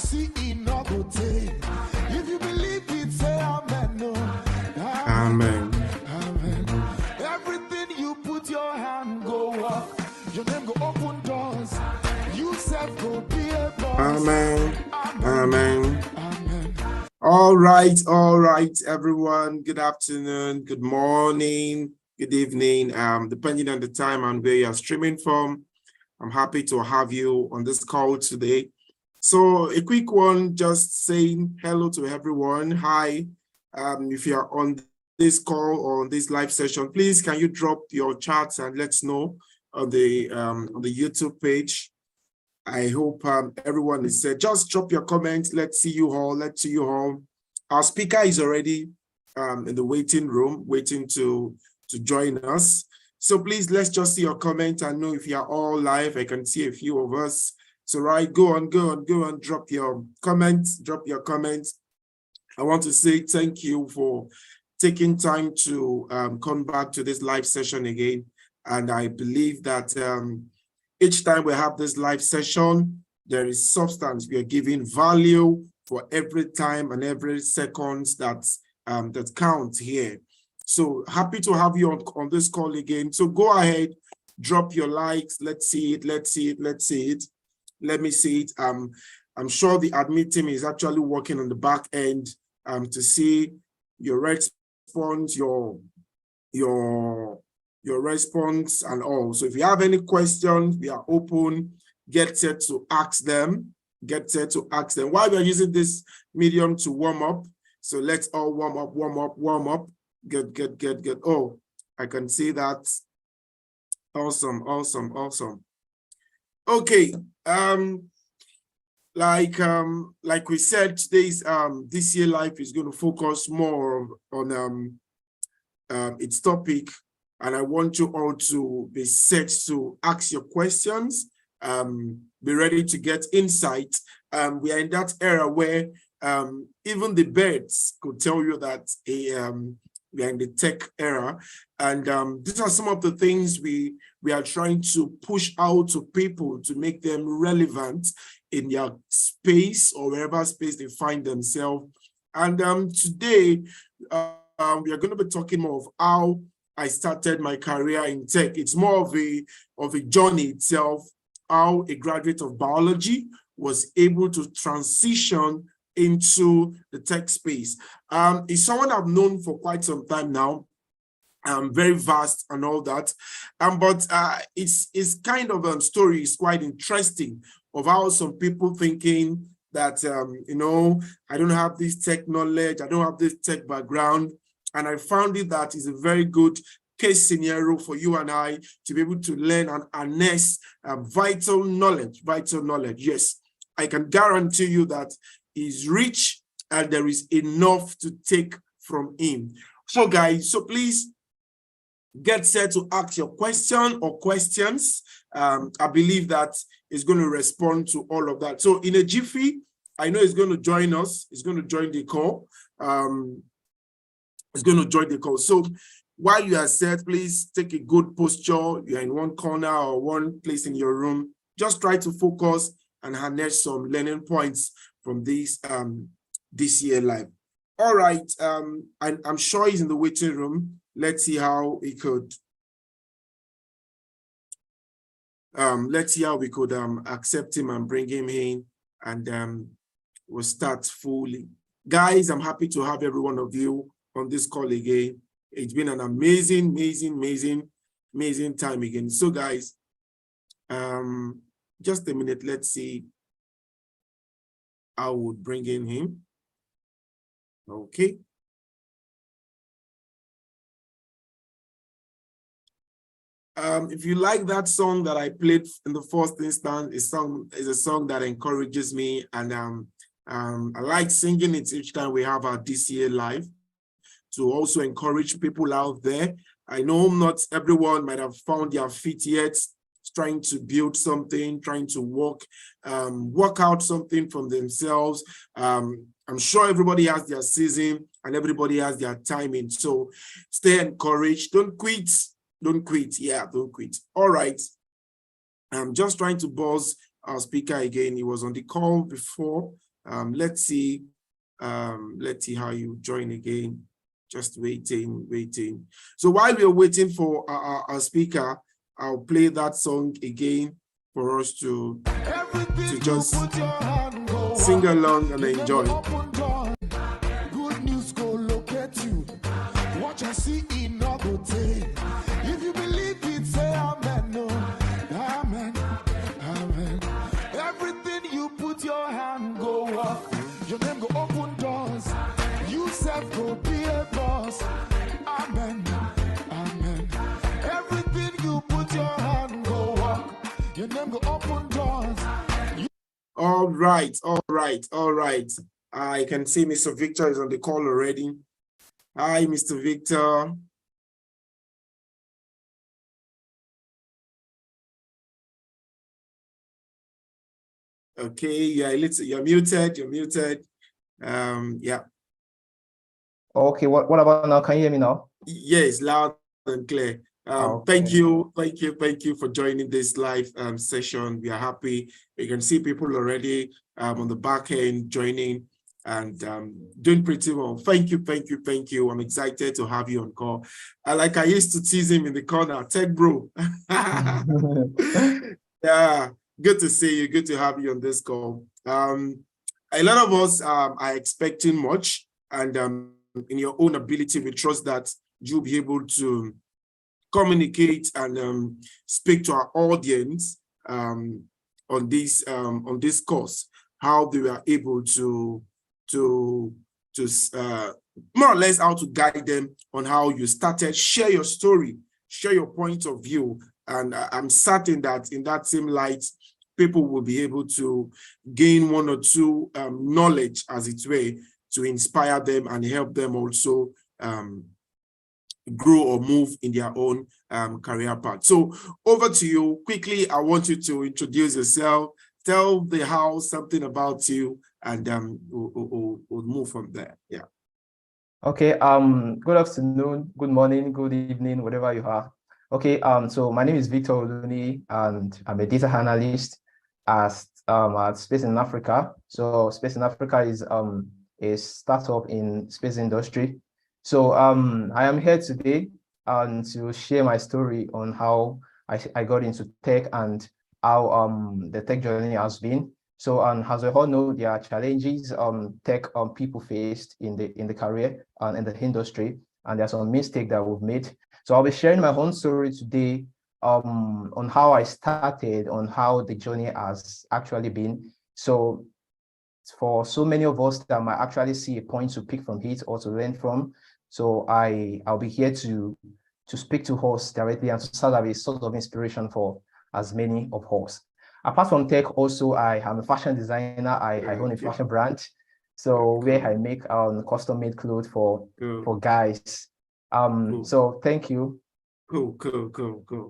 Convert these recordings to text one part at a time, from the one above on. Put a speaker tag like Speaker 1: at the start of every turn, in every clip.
Speaker 1: see it not go take. If you believe it, say amen. No.
Speaker 2: Amen.
Speaker 1: Amen. Everything you put your hand go up. Your name go open doors. You self go be a boss.
Speaker 2: Amen. Amen.
Speaker 1: Amen.
Speaker 2: All right, everyone. Good afternoon, good morning, good evening. Depending on the time and where you are streaming from, I'm happy to have you on this call today. So a quick one, just saying hello to everyone. Hi. If you are on this call or on this live session, please can you drop your chats and let's know on the YouTube page. I hope everyone is set. Just drop your comments. Let's see you all. Let's see you all. Our speaker is already in the waiting room, waiting to join us. So please, let's just see your comment and know if you are all live. I can see a few of us. So right, go on, drop your comments, I want to say thank you for taking time to come back to this live session again. And I believe that each time we have this live session, there is substance. We are giving value for every time and every second that counts here. So happy to have you on this call again. So go ahead, drop your likes. Let's see it. Let me see it. I'm sure the admin team is actually working on the back end to see your response, your response and all. So if you have any questions, we are open. Get set to ask them. While we are using this medium to warm up, so let's all warm up. Good. Oh, I can see that. Awesome. Okay. Like we said, today's DCA Live is going to focus more on its topic. And I want you all to be set to ask your questions, be ready to get insight. We are in that era where even the birds could tell you that we are in the tech era. And these are some of the things we are trying to push out to people to make them relevant in their space or wherever space they find themselves. And today, we are going to be talking more of how I started my career in tech. It's more of a journey itself, how a graduate of biology was able to transition into the tech space. It's someone I've known for quite some time now, very vast and all that. But it's kind of a story, it's quite interesting of how some people thinking that, I don't have this tech knowledge, I don't have this tech background. And I found it that is a very good case scenario for you and I to be able to learn and harness vital knowledge. Yes, I can guarantee you that he's rich and there is enough to take from him. So guys, so please get set to ask your question or questions. I believe that he's going to respond to all of that. So in a jiffy, I know he's going to join us. He's going to join the call. So while you are set, please take a good posture. You're in one corner or one place in your room. Just try to focus and harness some learning points from this DCA Live. All right, I'm sure he's in the waiting room. Let's see how we could. Accept him and bring him in, and we'll start fully. Guys, I'm happy to have every one of you on this call again. It's been an amazing time again. So guys, just a minute, let's see. I would bring in him. Okay. If you like that song that I played in the first instance, is a song that encourages me, and I like singing it each time we have our DCA Live to also encourage people out there. I know not everyone might have found their feet yet, trying to build something, trying to work out something from themselves. I'm sure everybody has their season and everybody has their timing. So stay encouraged. Don't quit. Don't quit. Yeah, don't quit. All right. I'm just trying to buzz our speaker again. He was on the call before. Let's see how you join again. Just waiting. So while we're waiting for our speaker, I'll play that song again for us to just sing along and enjoy.
Speaker 1: Good news go locate you. Watch and see it not go take. If you believe it, say amen. No, amen, amen. Everything you put your hand go up. Your name go open doors. You self go be a boss. Amen, amen. Everything you put your hand go up. Your name go open doors.
Speaker 2: All right. I can see Mr. Victor is on the call already. Hi, Mr. Victor. Okay, you're muted. Yeah.
Speaker 3: Okay, what about now? Can you hear me now?
Speaker 2: Yes, loud and clear.
Speaker 3: Okay.
Speaker 2: Thank you for joining this live session. We are happy. You can see people already on the back end joining and doing pretty well. Thank you. I'm excited to have you on call. Like I used to tease him in the corner, tech bro. Yeah, good to see you. Good to have you on this call. A lot of us are expecting much, and in your own ability, we trust that you'll be able to communicate and speak to our audience on this course, how they were able to more or less how to guide them on how you started. Share your story, share your point of view, and I'm certain that in that same light, people will be able to gain one or two knowledge, as it were, to inspire them and help them also grow or move in their own career path. So over to you. Quickly, I want you to introduce yourself, tell the house something about you, and we'll move from there. Yeah.
Speaker 3: Okay, good afternoon, good morning, good evening, whatever you are. Okay, so my name is Victor Oluni, and I'm a data analyst at Space in Africa. So Space in Africa is a startup in space industry. So I am here today to share my story on how I got into tech and how the tech journey has been. So as we all know, there are challenges tech people faced in the career and in the industry, and there's some mistake that we've made. So I'll be sharing my own story today on how I started, on how the journey has actually been. So for so many of us that might actually see a point to pick from it or to learn from. So I'll be here to speak to us directly and to serve as a sort of inspiration for as many of us. Apart from tech, also I am a fashion designer. I own a fashion brand, so where I make custom-made clothes for guys. So thank you.
Speaker 2: Cool.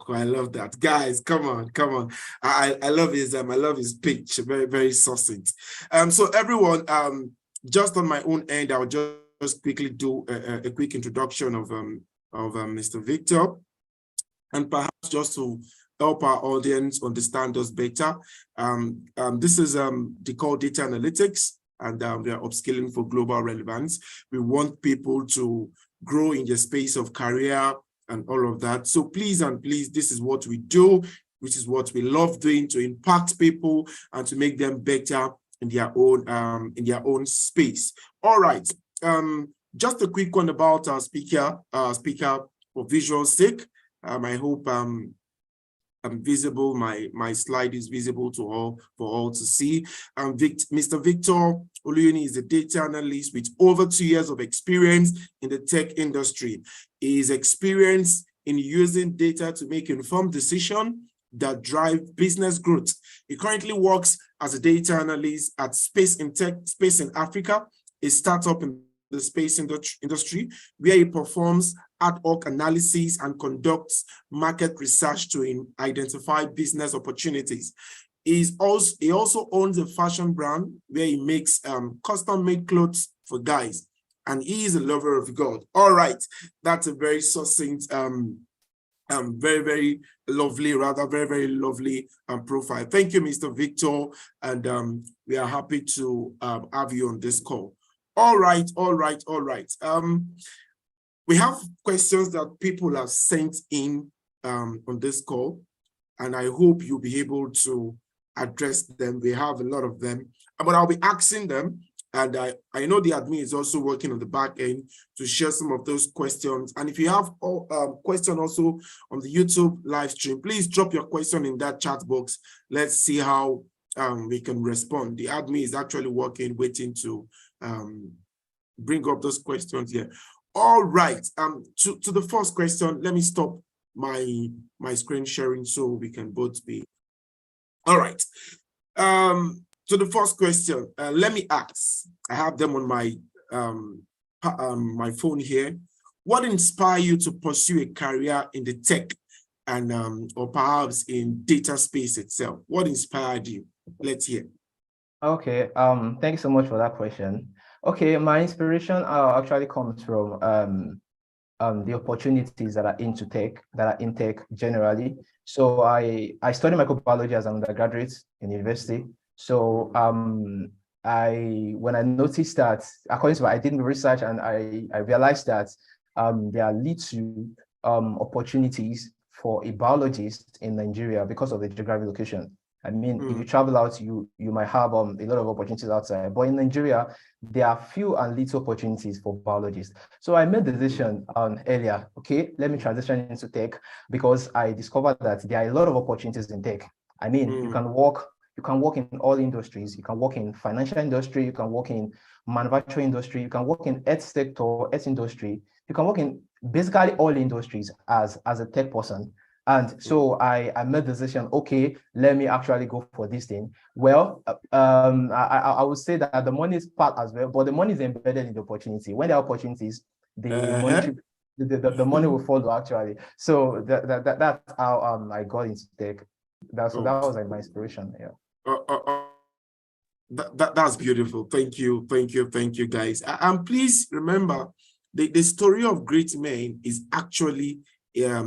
Speaker 2: I love that, guys. Come on. I love his pitch. Very, very succinct. So everyone, just on my own end, I'll just quickly do a quick introduction of Mr. Victor, and perhaps just to help our audience understand us better. This is the core data analytics, and we are upskilling for global relevance. We want people to grow in the space of career and all of that. So please, this is what we do, which is what we love doing, to impact people and to make them better in their own space. All right. Just a quick one about our speaker for visual sake. I hope I'm visible. My slide is visible to all for all to see. Mr. Victor Oluyoni is a data analyst with over 2 years of experience in the tech industry. He is experienced in using data to make informed decisions that drive business growth. He currently works as a data analyst at Space in Africa, a startup in the space industry, where he performs ad hoc analysis and conducts market research to identify business opportunities. He also owns a fashion brand where he makes custom-made clothes for guys, and he is a lover of God. All right, that's a very succinct very, very lovely, rather very, very lovely profile. Thank you, Mr. Victor, and we are happy to have you on this call. All right. We have questions that people have sent in on this call, and I hope you'll be able to address them. We have a lot of them, but I'll be asking them. And I know the admin is also working on the back end to share some of those questions. And if you have a question also on the YouTube live stream, please drop your question in that chat box. Let's see how we can respond. The admin is actually working, waiting to bring up those questions here. All right. To the first question, let me stop my screen sharing so we can both be. All right. To the first question, let me ask. I have them on my my phone here. What inspired you to pursue a career in the tech and or perhaps in data space itself? What inspired you? Let's hear.
Speaker 3: Okay. Thank you so much for that question. Okay, my inspiration actually comes from the opportunities that are in tech generally. So I studied microbiology as an undergraduate in university. So when I noticed that, according to I did research, and I realized that there are little opportunities for a biologist in Nigeria because of the geographic location. I mean, if you travel out, you might have a lot of opportunities outside, but in Nigeria, there are few and little opportunities for biologists. So I made the decision earlier, okay, let me transition into tech, because I discovered that there are a lot of opportunities in tech. I mean, you can work in all industries. You can work in financial industry, you can work in manufacturing industry, you can work in health sector, health industry, you can work in basically all industries as a tech person. And so I made the decision, okay, let me actually go for this thing. Well, I would say that the money is part as well, but the money is embedded in the opportunity. When there are opportunities, the money will follow actually. So that's how I got into tech. That was like my inspiration. Yeah.
Speaker 2: That's beautiful. Thank you, guys. And please remember, the story of great men is actually I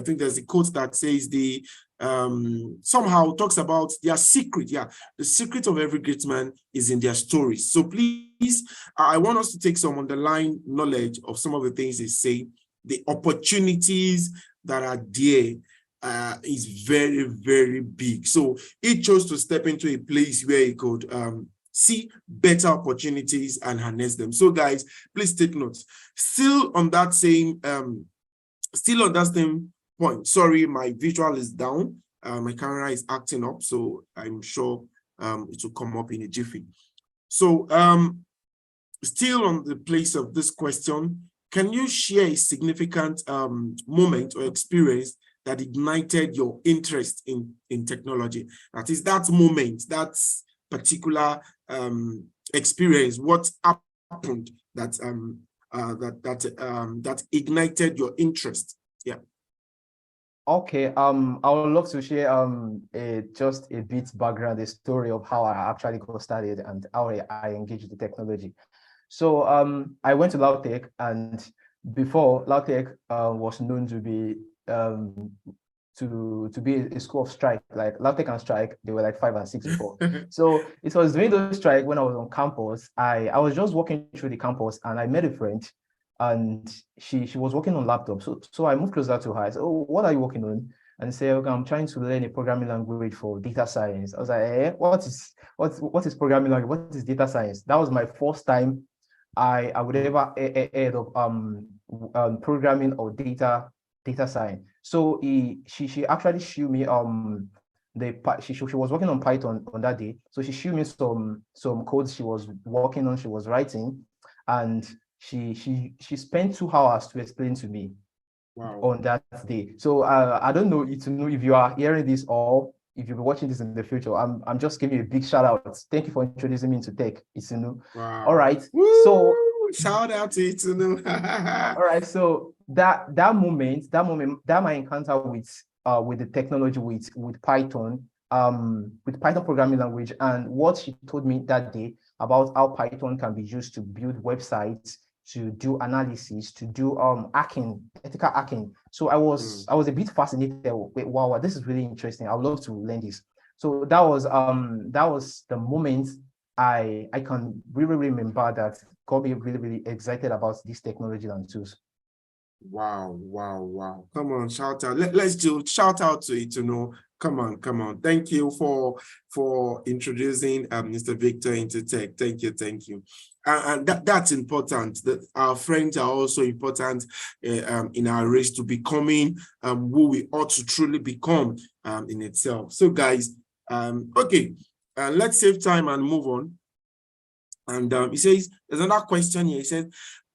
Speaker 2: think there's a quote that says somehow talks about their secret. Yeah, the secret of every great man is in their stories. So please, I want us to take some underlying knowledge of some of the things they say. The opportunities that are there is very, very big. So he chose to step into a place where he could see better opportunities and harness them. So guys, please take notes. Still on that same point. Sorry, my visual is down. My camera is acting up, so I'm sure it will come up in a jiffy. So still on the place of this question, can you share a significant moment or experience that ignited your interest in technology? That is that moment, that particular experience, what happened that that ignited your interest? Yeah.
Speaker 3: Okay. I would love to share just a bit background, the story of how I actually got started and how I engaged the technology. So I went to LAUTECH, and before LAUTECH was known to be a school of strike. Like LAUTECH and strike, they were like 5 and 6 before. So it was during those strike when I was on campus. I was just walking through the campus and I met a friend, and she was working on laptop. So I moved closer to her. I said, "Oh, what are you working on?" And say, "Okay, I'm trying to learn a programming language for data science." I was like, what is programming language? What is data science? That was my first time I would ever heard of programming or data science. So she actually showed me she was working on Python on that day. So she showed me some codes she was working on, she was writing, and she spent 2 hours to explain to me. Wow. On that day. So I don't know if you are hearing this or if you'll be watching this in the future. I'm just giving you a big shout out. Thank you for introducing me into tech, Itunu. Wow. All right. Woo! So
Speaker 2: shout out to Itunu.
Speaker 3: All right. So that my encounter with the technology with Python, with Python programming language, and what she told me that day about how Python can be used to build websites, to do analysis, to do hacking, ethical hacking. So I was a bit fascinated. Wait, wow, this is really interesting. I would love to learn this. So that was the moment I can really remember that got me really, really excited about this technology and tools.
Speaker 2: Wow. Come on, shout out. Let's do shout out to it, Come on. Thank you for introducing Mr. Victor into tech. Thank you. And that's important. That our friends are also important in our race to becoming who we ought to truly become in itself. So guys, okay, let's save time and move on. And he says, there's another question here. He says,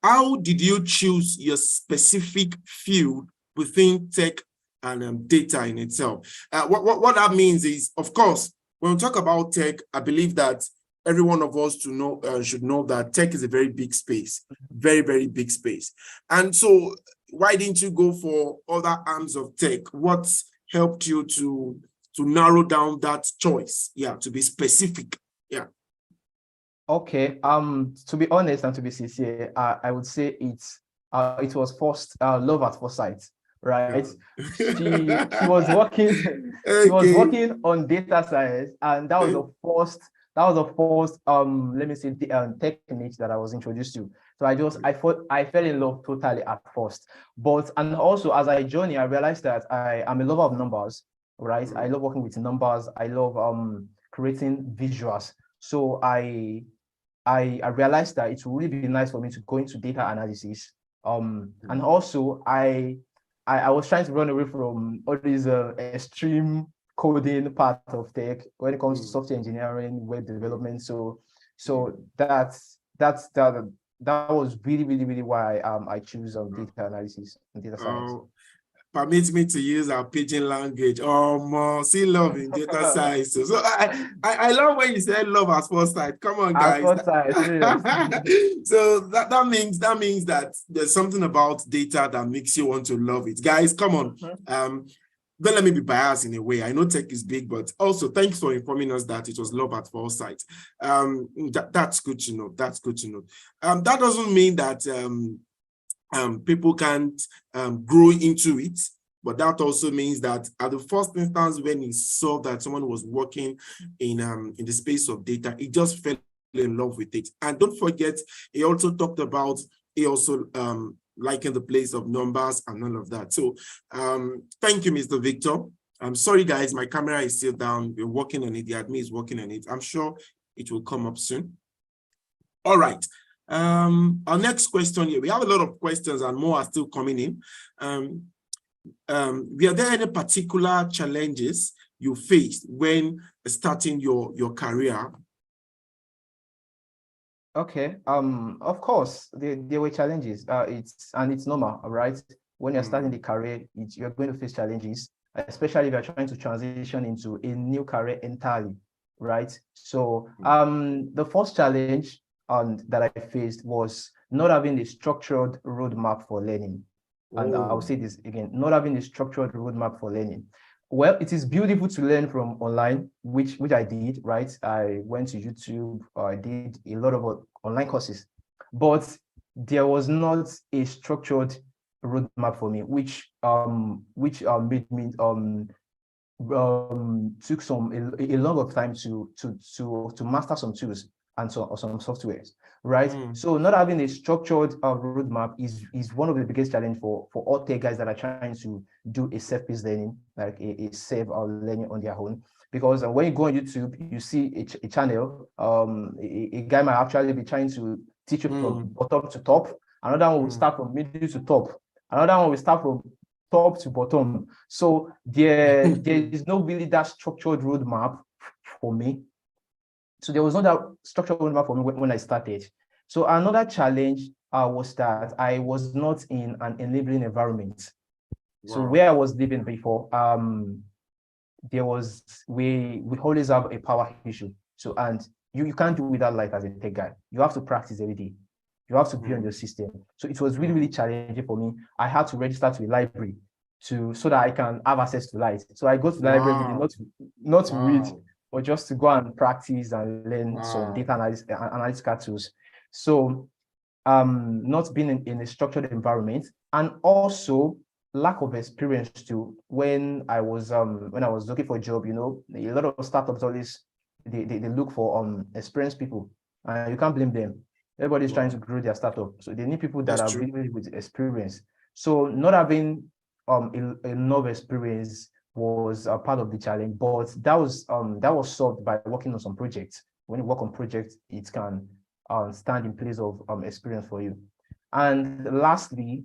Speaker 2: how did you choose your specific field within tech and data in itself? What that means is, of course, when we talk about tech, I believe that every one of us should know that tech is a very big space, very, very big space. And so why didn't you go for other arms of tech? What helped you to narrow down that choice? Yeah, to be specific. Yeah.
Speaker 3: Okay. To be honest and to be sincere, I would say it was first love at first sight, right? She was working she was working on data science, and that was the first let me say technique that I was introduced to. So I fell in love totally at first. And also as I journey, I realized that I am a lover of numbers, right? I love working with numbers. I love creating visuals. So I realized that it would really be nice for me to go into data analysis. And also I was trying to run away from all these extreme coding part of tech when it comes to software engineering, web development. So that was really why I choose data analysis and data science.
Speaker 2: Permit me to use our pidgin language. See love in data science. So I love when you said love at first sight. Come on, guys.
Speaker 3: At first sight,
Speaker 2: So that means that there's something about data that makes you want to love it. Guys, come on. Don't let me be biased in a way. I know tech is big, but also thanks for informing us that it was love at first sight. That's good to know. That doesn't mean that people can't grow into it, but that also means that at the first instance, when he saw that someone was working in the space of data, he just fell in love with it. And don't forget, he also talked about liking the place of numbers and all of that. So thank you, Mr. Victor. I'm sorry, guys, my camera is still down. We're working on it. The admin is working on it. I'm sure it will come up soon. All right. Our next question here, we have a lot of questions and more are still coming in. Were there any particular challenges you faced when starting your career?
Speaker 3: Okay. Of course, there were challenges. It's normal, right? When you're starting the career, you're going to face challenges, especially if you're trying to transition into a new career entirely, right? So the first challenge that I faced was not having a structured roadmap for learning. And I'll say this again, not having a structured roadmap for learning. Well, it is beautiful to learn from online, which I did, right? I went to YouTube, I did a lot of online courses, but there was not a structured roadmap for me, which made me took a lot of time to master some tools and some softwares, right? So not having a structured roadmap is one of the biggest challenge for all tech guys that are trying to do a self-paced learning, like a self learning on their own. Because when you go on YouTube, you see a channel, a guy might actually be trying to teach you from bottom to top. Another one will start from middle to top. Another one will start from top to bottom. So there is no really that structured roadmap for me. So there was not that structured roadmap for me when I started. So another challenge was that I was not in an enabling environment. Wow. So where I was living before, we always have a power issue. So and you can't do without light as a tech guy. You have to practice every day. You have to be on your system. So it was really challenging for me. I had to register to a library so that I can have access to light. So I go to the library not to read, or just to go and practice and learn some data analytical tools. So not being in a structured environment, and also lack of experience too. When I was looking for a job, a lot of startups always they look for experienced people, and you can't blame them. Everybody's trying to grow their startup, so they need people that
Speaker 2: That's
Speaker 3: are
Speaker 2: true.
Speaker 3: really with experience. So not having enough experience was a part of the challenge, but that was solved by working on some projects. When you work on projects, it can stand in place of experience for you. And lastly,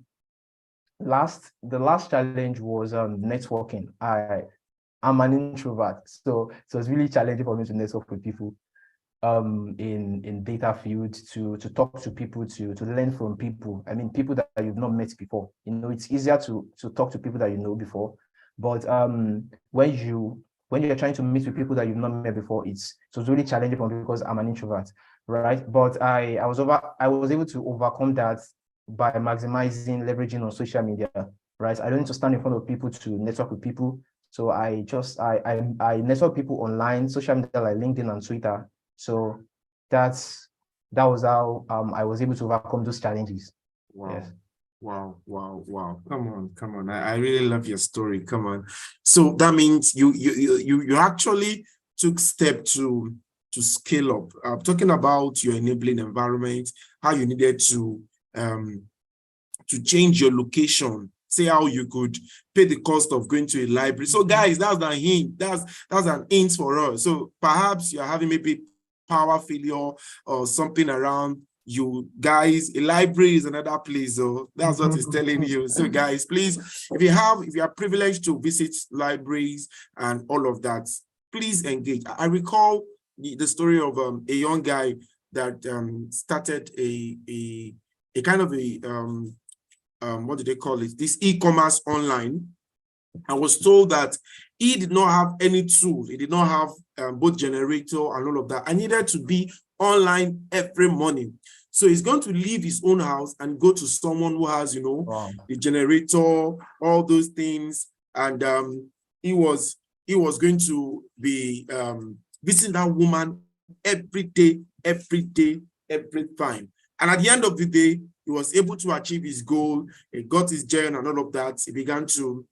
Speaker 3: the last challenge was networking. I'm an introvert, so it's really challenging for me to network with people in data field, to talk to people, to learn from people. I mean, people that you've not met before. It's easier to talk to people that you know before, but when you're trying to meet with people that you've not met before, so it's really challenging for me because I'm an introvert, right? But I was able to overcome that by maximizing leveraging on social media, right? I don't need to stand in front of people to network with people. So I network people online, social media like LinkedIn and Twitter. So that was how I was able to overcome those challenges.
Speaker 2: Wow.
Speaker 3: Yes.
Speaker 2: Wow. Come on. I really love your story. Come on. So that means you actually took step to scale up. Talking about your enabling environment, how you needed to change your location, say how you could pay the cost of going to a library. So guys, that's the hint. That's an hint for us. So perhaps you're having maybe power failure or something around you. Guys, a library is another place. So that's what it's telling you. So guys, please, if you are privileged to visit libraries and all of that, please engage. I recall the story of a young guy that started a kind of what do they call it? This e-commerce online. I was told that he did not have any tool. He did not have both generator and all of that. I needed to be online every morning. So he's going to leave his own house and go to someone who has,
Speaker 3: Wow.
Speaker 2: the generator, all those things. And he was going to be visiting that woman every day, every time. And at the end of the day, he was able to achieve his goal. He got his gen and all of that. He began to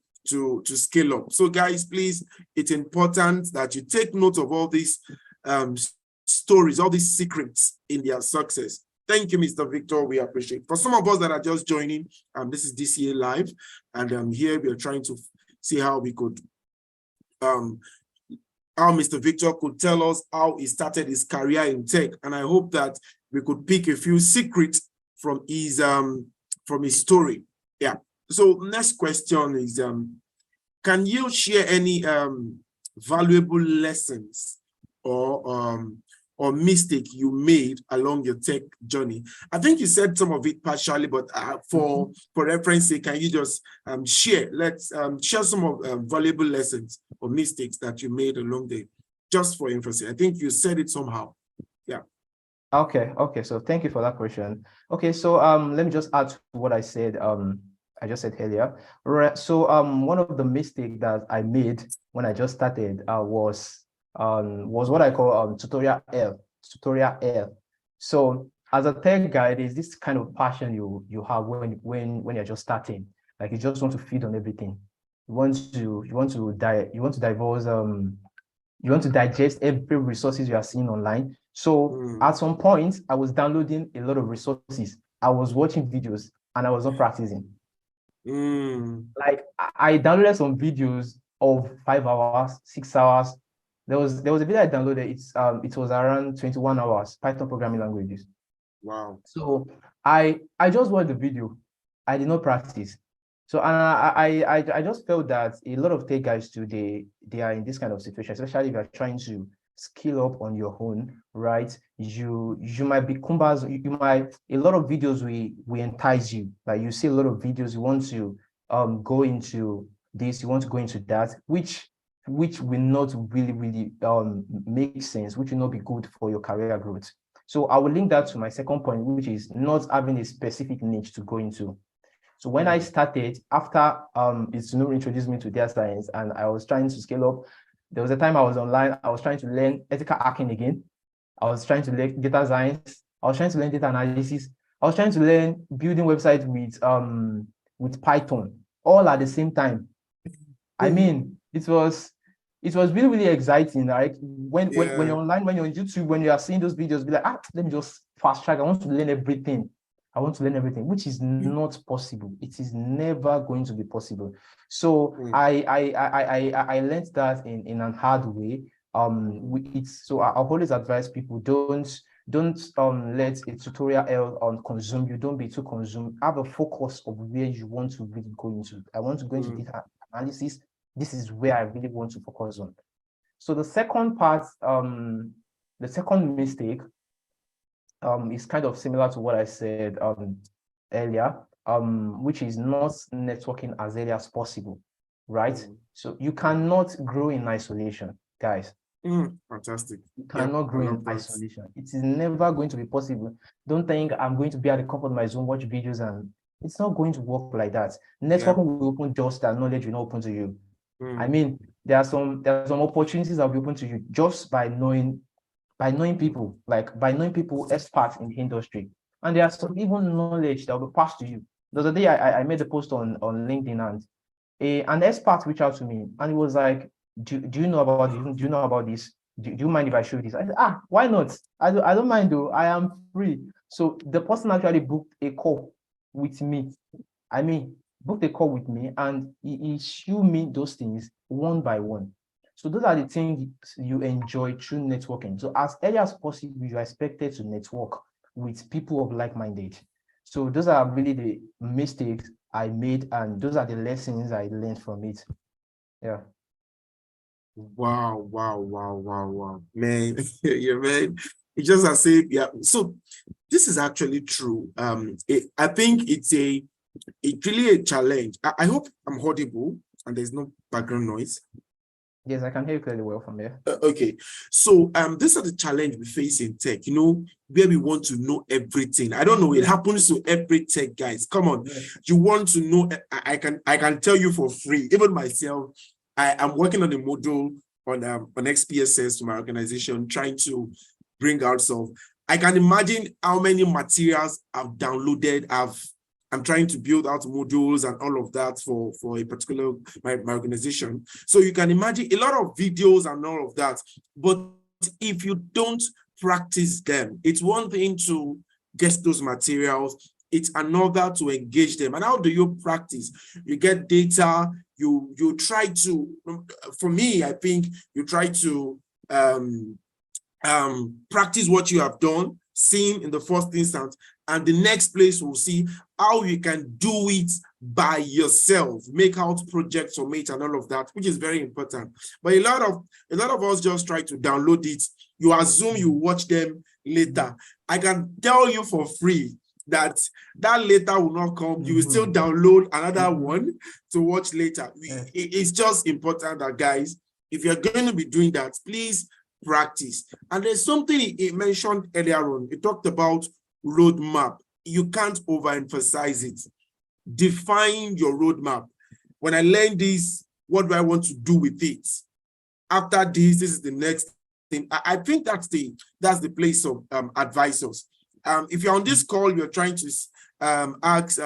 Speaker 2: scale up. So guys, please, it's important that you take note of all these stories, all these secrets in their success. Thank you, Mr. Victor. We appreciate it. For some of us that are just joining, this is DCA Live, and here we are trying to see how we could, how Mr. Victor could tell us how he started his career in tech. And I hope that we could pick a few secrets from his story. Yeah. So next question is, can you share any valuable lessons or mistake you made along your tech journey? I think you said some of it partially, but for reference sake, can you just share? Let's share some of valuable lessons or mistakes that you made along the, just for emphasis. I think you said it somehow. Yeah.
Speaker 3: Okay. So thank you for that question. Okay, so let me just add to what I said. I just said earlier. Right. So one of the mistakes that I made when I just started was what I call tutorial L. So as a tech guy, there's this kind of passion you have when you're just starting. Like you just want to feed on everything. You want to digest every resources you are seeing online. So at some point, I was downloading a lot of resources. I was watching videos and I was not practicing. Like I downloaded some videos of 5 hours, 6 hours. There was a video I downloaded. It was around 21 hours, Python programming languages.
Speaker 2: Wow.
Speaker 3: So I just watched the video. I did not practice. So I just felt that a lot of tech guys too, they are in this kind of situation, especially if you're trying to skill up on your own, right? You might be kumbas, a lot of videos will entice you. Like you see a lot of videos, you want to go into this, you want to go into that, which will not really make sense, which will not be good for your career growth. So I will link that to my second point, which is not having a specific niche to go into. So when I started, after Itsunori introduced me to data science and I was trying to scale up, there was a time I was online, I was trying to learn ethical hacking again. I was trying to learn data science. I was trying to learn data analysis. I was trying to learn building websites with Python all at the same time. I mean, it was really, really exciting. Like when you're online, when you're on YouTube, when you are seeing those videos, be like, let me just fast track. I want to learn everything. I want to learn everything, which is not possible. It is never going to be possible. So I learned that in an hard way. So I always advise people, don't let a tutorial consume you. Don't be too consumed. Have a focus of where you want to really go into. I want to go into data analysis. This is where I really want to focus on. So the second part, the second mistake, is kind of similar to what I said earlier, which is not networking as early as possible, right? So you cannot grow in isolation, guys.
Speaker 2: Fantastic.
Speaker 3: You cannot grow in isolation. It is never going to be possible. Don't think I'm going to be at the comfort of my zone, watch videos, and it's not going to work like that. Networking will open doors that knowledge will not open to you. I mean, there are some opportunities that will be open to you just by knowing people, experts in the industry. And there are some even knowledge that will be passed to you. The other day, I made a post on LinkedIn, and an expert reached out to me, and he was like, do you know about this? Do you know about this? Do you mind if I show this? I said, why not? I don't mind though. I am free. So the person actually booked a call with me. I mean, booked a call with me, and he showed me those things one by one. So those are the things you enjoy through networking. So as early as possible, you are expected to network with people of like-minded. So those are really the mistakes I made, and those are the lessons I learned from it. Yeah.
Speaker 2: Wow. Man, yeah, man. It's just as if, so this is actually true. I think it's really a challenge. I hope I'm audible and there's no background noise.
Speaker 3: Yes, I can hear you clearly well from here.
Speaker 2: Okay, so this is the challenge we face in tech, where we want to know everything. I don't know, it happens to every tech guys. Come on, you want to know. I can tell you for free. Even myself, I am working on a module on XPSS to my organization, trying to bring out some. I can imagine how many materials I've downloaded. I'm trying to build out modules and all of that for a particular my organization. So you can imagine a lot of videos and all of that. But if you don't practice them, it's one thing to get those materials. It's another to engage them. And how do you practice? You get data. You try to. For me, I think you try to practice what you have done, seen in the first instance, and the next place we'll see how you can do it by yourself, make out projects from it and all of that, which is very important. But a lot of us just try to download it. You assume you watch them later. I can tell you for free that later will not come. You will still download another one to watch later. It's just important that, guys, if you're going to be doing that, please practice. And there's something he mentioned earlier on. He talked about roadmap. You can't overemphasize it. Define your roadmap. When I learn this, what do I want to do with it? After this is the next thing. I think that's the place of advisors. If you're on this call, you're trying to ask,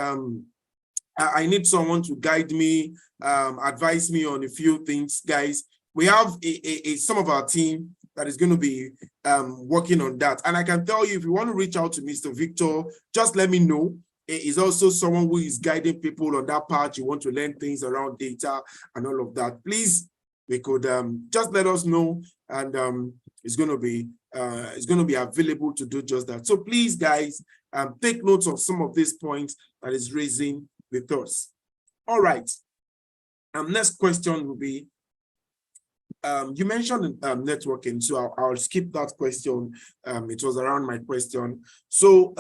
Speaker 2: I need someone to guide me, advise me on a few things, guys. We have some of our team that is going to be working on that. And I can tell you, if you want to reach out to Mr. Victor, just let me know. He's also someone who is guiding people on that part. You want to learn things around data and all of that. Please, we could just let us know, and it's going to be available to do just that. So please, guys, take notes of some of these points that is raising with us. All right. Next question will be, you mentioned networking, so I'll skip that question. It was around my question. So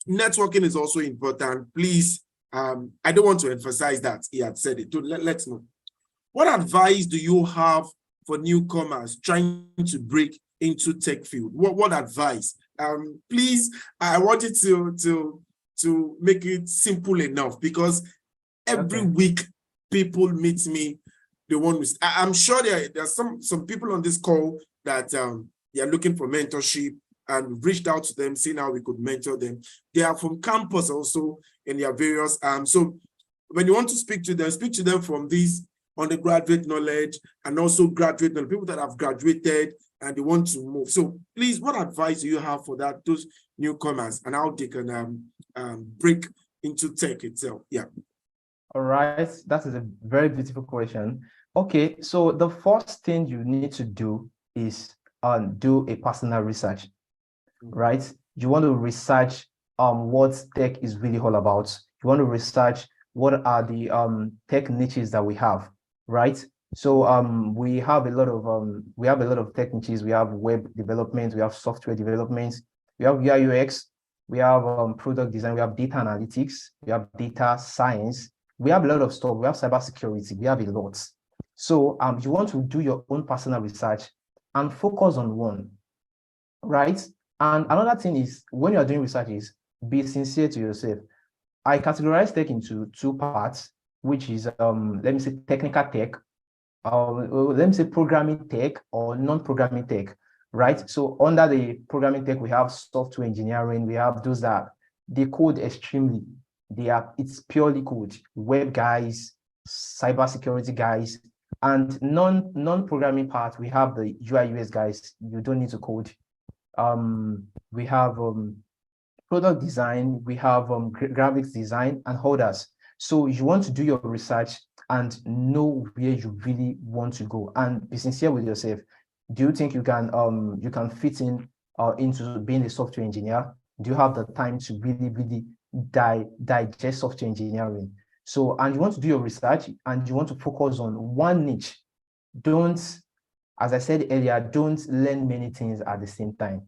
Speaker 2: networking is also important. Please, I don't want to emphasize that he had said it. Let's know. What advice do you have for newcomers trying to break into tech field? What advice? Please, I wanted to make it simple enough, because every week people meet me. I'm sure there are some people on this call that they are looking for mentorship. and reached out to them, seeing how we could mentor them. They are from campus also in their various so when you want to speak to them from this undergraduate knowledge and also graduate knowledge, people that have graduated and they want to move. So please, what advice do you have for those newcomers and how they can break into tech itself? Yeah.
Speaker 3: All right, that is a very beautiful question. Okay, so the first thing you need to do is do a personal research, right? You want to research what tech is really all about. You want to research what are the tech niches that we have, right? So we have a lot of tech niches. We have web development, we have software development, we have UI UX, we have product design, we have data analytics, we have data science, we have a lot of stuff. We have cybersecurity, we have a lot. So you want to do your own personal research and focus on one, right? And another thing is, when you're doing research, is be sincere to yourself. I categorize tech into two parts, which is let me say technical tech, let me say programming tech or non-programming tech, right? So under the programming tech, we have software engineering, we have those that they code extremely. It's purely code, web guys, cybersecurity guys, and non-programming part, we have the UI UX guys. You don't need to code. We have product design, we have graphics design and others. So you want to do your research and know where you really want to go and be sincere with yourself. Do you think you can fit in into being a software engineer? Do you have the time to really digest software engineering? So, and you want to do your research and you want to focus on one niche. Don't, as I said earlier, don't learn many things at the same time.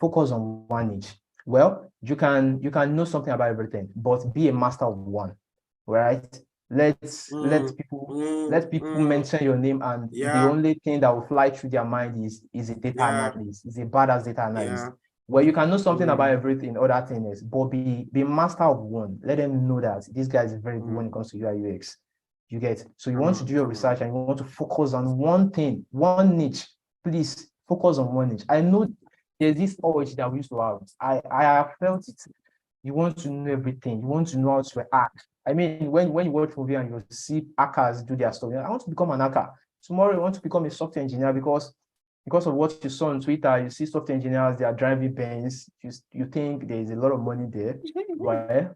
Speaker 3: Focus on one niche. Well, you can know something about everything, but be a master of one, right? Let people mention your name, and the only thing that will fly through their mind is a data analyst, is a badass data analyst. Well, you can know something about everything, other things, but be master of one. Let them know that this guy is very good when it comes to UI UX. You get? So you want to do your research and you want to focus on one thing, one niche. Please focus on one niche. I know there's this urge that we used to have. I have felt it. You want to know everything. You want to know how to act. I mean, when you watch movie and you see hackers do their stuff, I want to become an hacker. Tomorrow, you want to become a software engineer because of what you saw on Twitter. You see software engineers, they are driving Benz. You think there is a lot of money there, but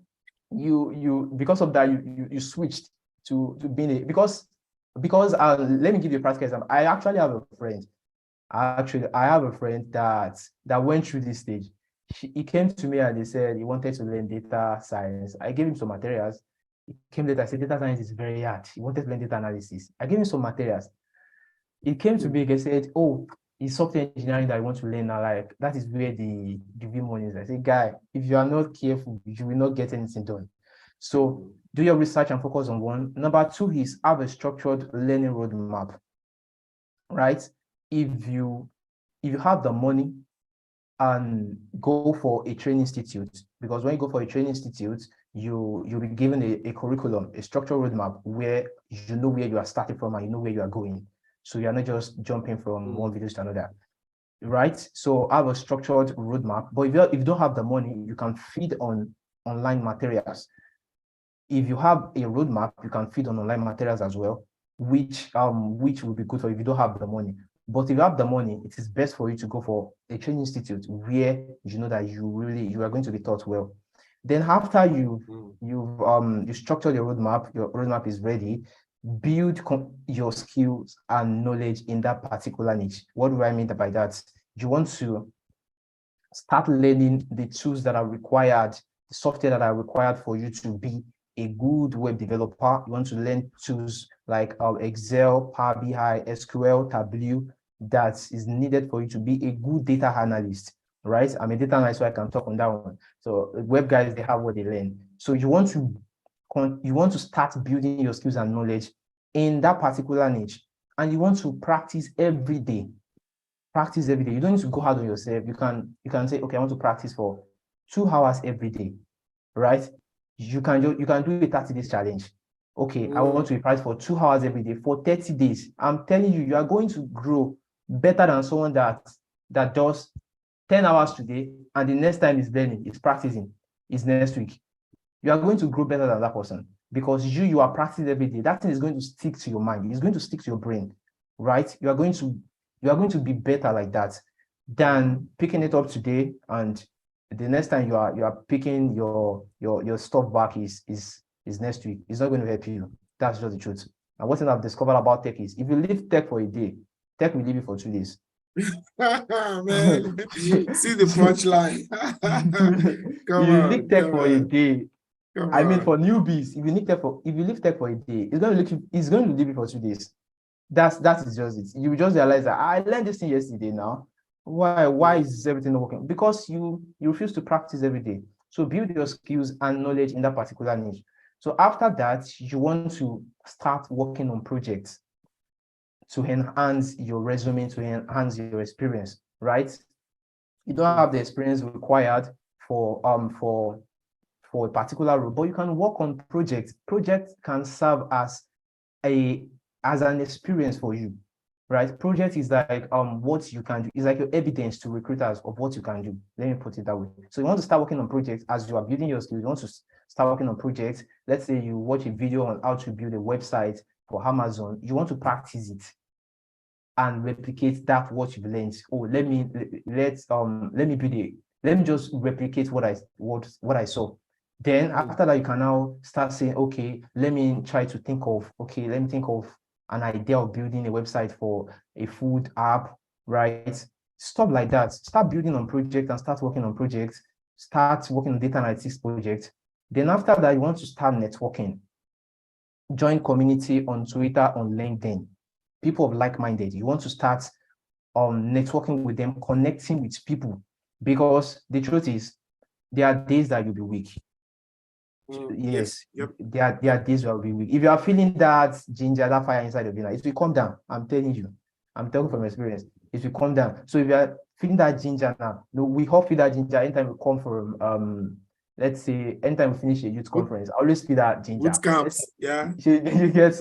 Speaker 3: you because of that you switched to being a because let me give you a practical example. I actually have a friend. I have a friend that went through this stage. He came to me and he said he wanted to learn data science. I gave him some materials. He came later, I said data science is very hard. He wanted to learn data analysis. I gave him some materials. He came to me and said, oh, it's software engineering that I want to learn now. Like, that is where the real money is. I said, guy, if you are not careful, you will not get anything done. So do your research and focus on one. Number two is have a structured learning roadmap, right? If you have the money, and go for a training institute, because when you go for a training institute, you'll be given a curriculum, a structural roadmap where you know where you are starting from and you know where you are going. So you're not just jumping from one video to another, right? So have a structured roadmap. But if you don't have the money, you can feed on online materials. If you have a roadmap, you can feed on online materials as well, which will be good for you if you don't have the money. But if you have the money, it is best for you to go for a training institute where you know that you are going to be taught well. Then after you structure your roadmap is ready, build your skills and knowledge in that particular niche. What do I mean by that? You want to start learning the tools that are required, the software that are required for you to be a good web developer. You want to learn tools like Excel, Power BI, SQL, Tableau, that is needed for you to be a good data analyst, right? I'm a data analyst, so I can talk on that one. So web guys, they have what they learn. So you want to start building your skills and knowledge in that particular niche, and you want to practice every day. Practice every day. You don't need to go hard on yourself. You can say, okay, I want to practice for 2 hours every day, right? You can do a 30 days challenge. Okay, I want to practice for 2 hours every day for 30 days. I'm telling you, you are going to grow better than someone that does 10 hours today, and the next time is learning, is practicing, is next week, you are going to grow better than that person because you are practicing every day. That thing is going to stick to your mind. It's going to stick to your brain, right? You are going to be better like that than picking it up today, and the next time you are picking your stuff back is next week. It's not going to help you. That's just the truth. And one thing I've discovered about tech is if you leave tech for a day, tech will leave you for 2 days.
Speaker 2: Man, see the punchline. Come
Speaker 3: If you
Speaker 2: on,
Speaker 3: leave tech
Speaker 2: come
Speaker 3: for a
Speaker 2: on,
Speaker 3: day,
Speaker 2: come
Speaker 3: I mean
Speaker 2: on.
Speaker 3: for newbies, if you leave tech for a day, it's going to leave you for 2 days. That is just it. You just realize that I learned this thing yesterday now. Why is everything not working? Because you refuse to practice every day. So build your skills and knowledge in that particular niche. So after that, you want to start working on projects to enhance your resume, to enhance your experience, right? You don't have the experience required for a particular role, but you can work on projects. Projects can serve as an experience for you, right? Project is like what you can do. It's like your evidence to recruiters of what you can do. Let me put it that way. So you want to start working on projects as you are building your skills. You want to start working on projects. Let's say you watch a video on how to build a website for Amazon. You want to practice it and replicate that what you've learned. Oh, let me just replicate what I saw. Then after that, you can now start saying, okay, let me think of an idea of building a website for a food app, right? Stuff like that. Start building on projects and start working on projects. Start working on data analytics projects. Then after that, you want to start networking. Join community on Twitter, on LinkedIn. People of like-minded. You want to start networking with them, connecting with people, because the truth is, there are days that you'll be weak. Yes. Yep. There are days where you'll be weak. If you are feeling that ginger, that fire inside of you, it will come down. I'm telling you. I'm telling from experience. It will come down. So if you are feeling that ginger now, we all feel that ginger anytime we come from let's say anytime we finish a youth conference, I always feel that ginger.
Speaker 2: Boot camps, yeah.
Speaker 3: You get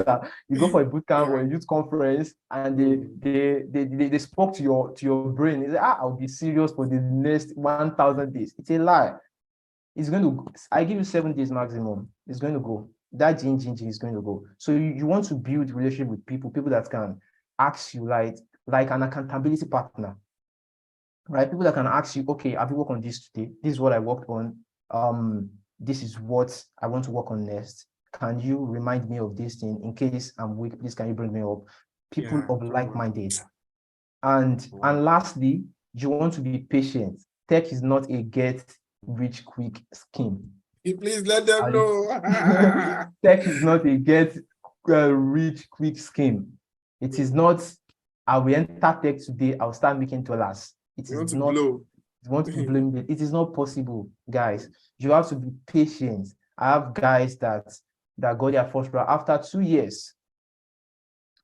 Speaker 3: you go for a boot camp or a youth conference, and they spoke to your brain. It's like, I'll be serious for the next 1,000 days. It's a lie. It's going to. I give you 7 days maximum. It's going to go. That ginger is going to go. So you want to build relationship with people that can ask you like an accountability partner, right? People that can ask you, okay, have you worked on this today? This is what I worked on. This is what I want to work on next. Can you remind me of this thing in case I'm weak? Please, can you bring me up? People of like-minded. And lastly, you want to be patient. Tech is not a get-rich-quick scheme.
Speaker 2: Please let them know.
Speaker 3: Tech is not a get-rich-quick scheme. It is not, I will enter tech today, I'll start making dollars. It is not. You want to blame it. It is not possible, guys. You have to be patient. I have guys that got their first role after 2 years.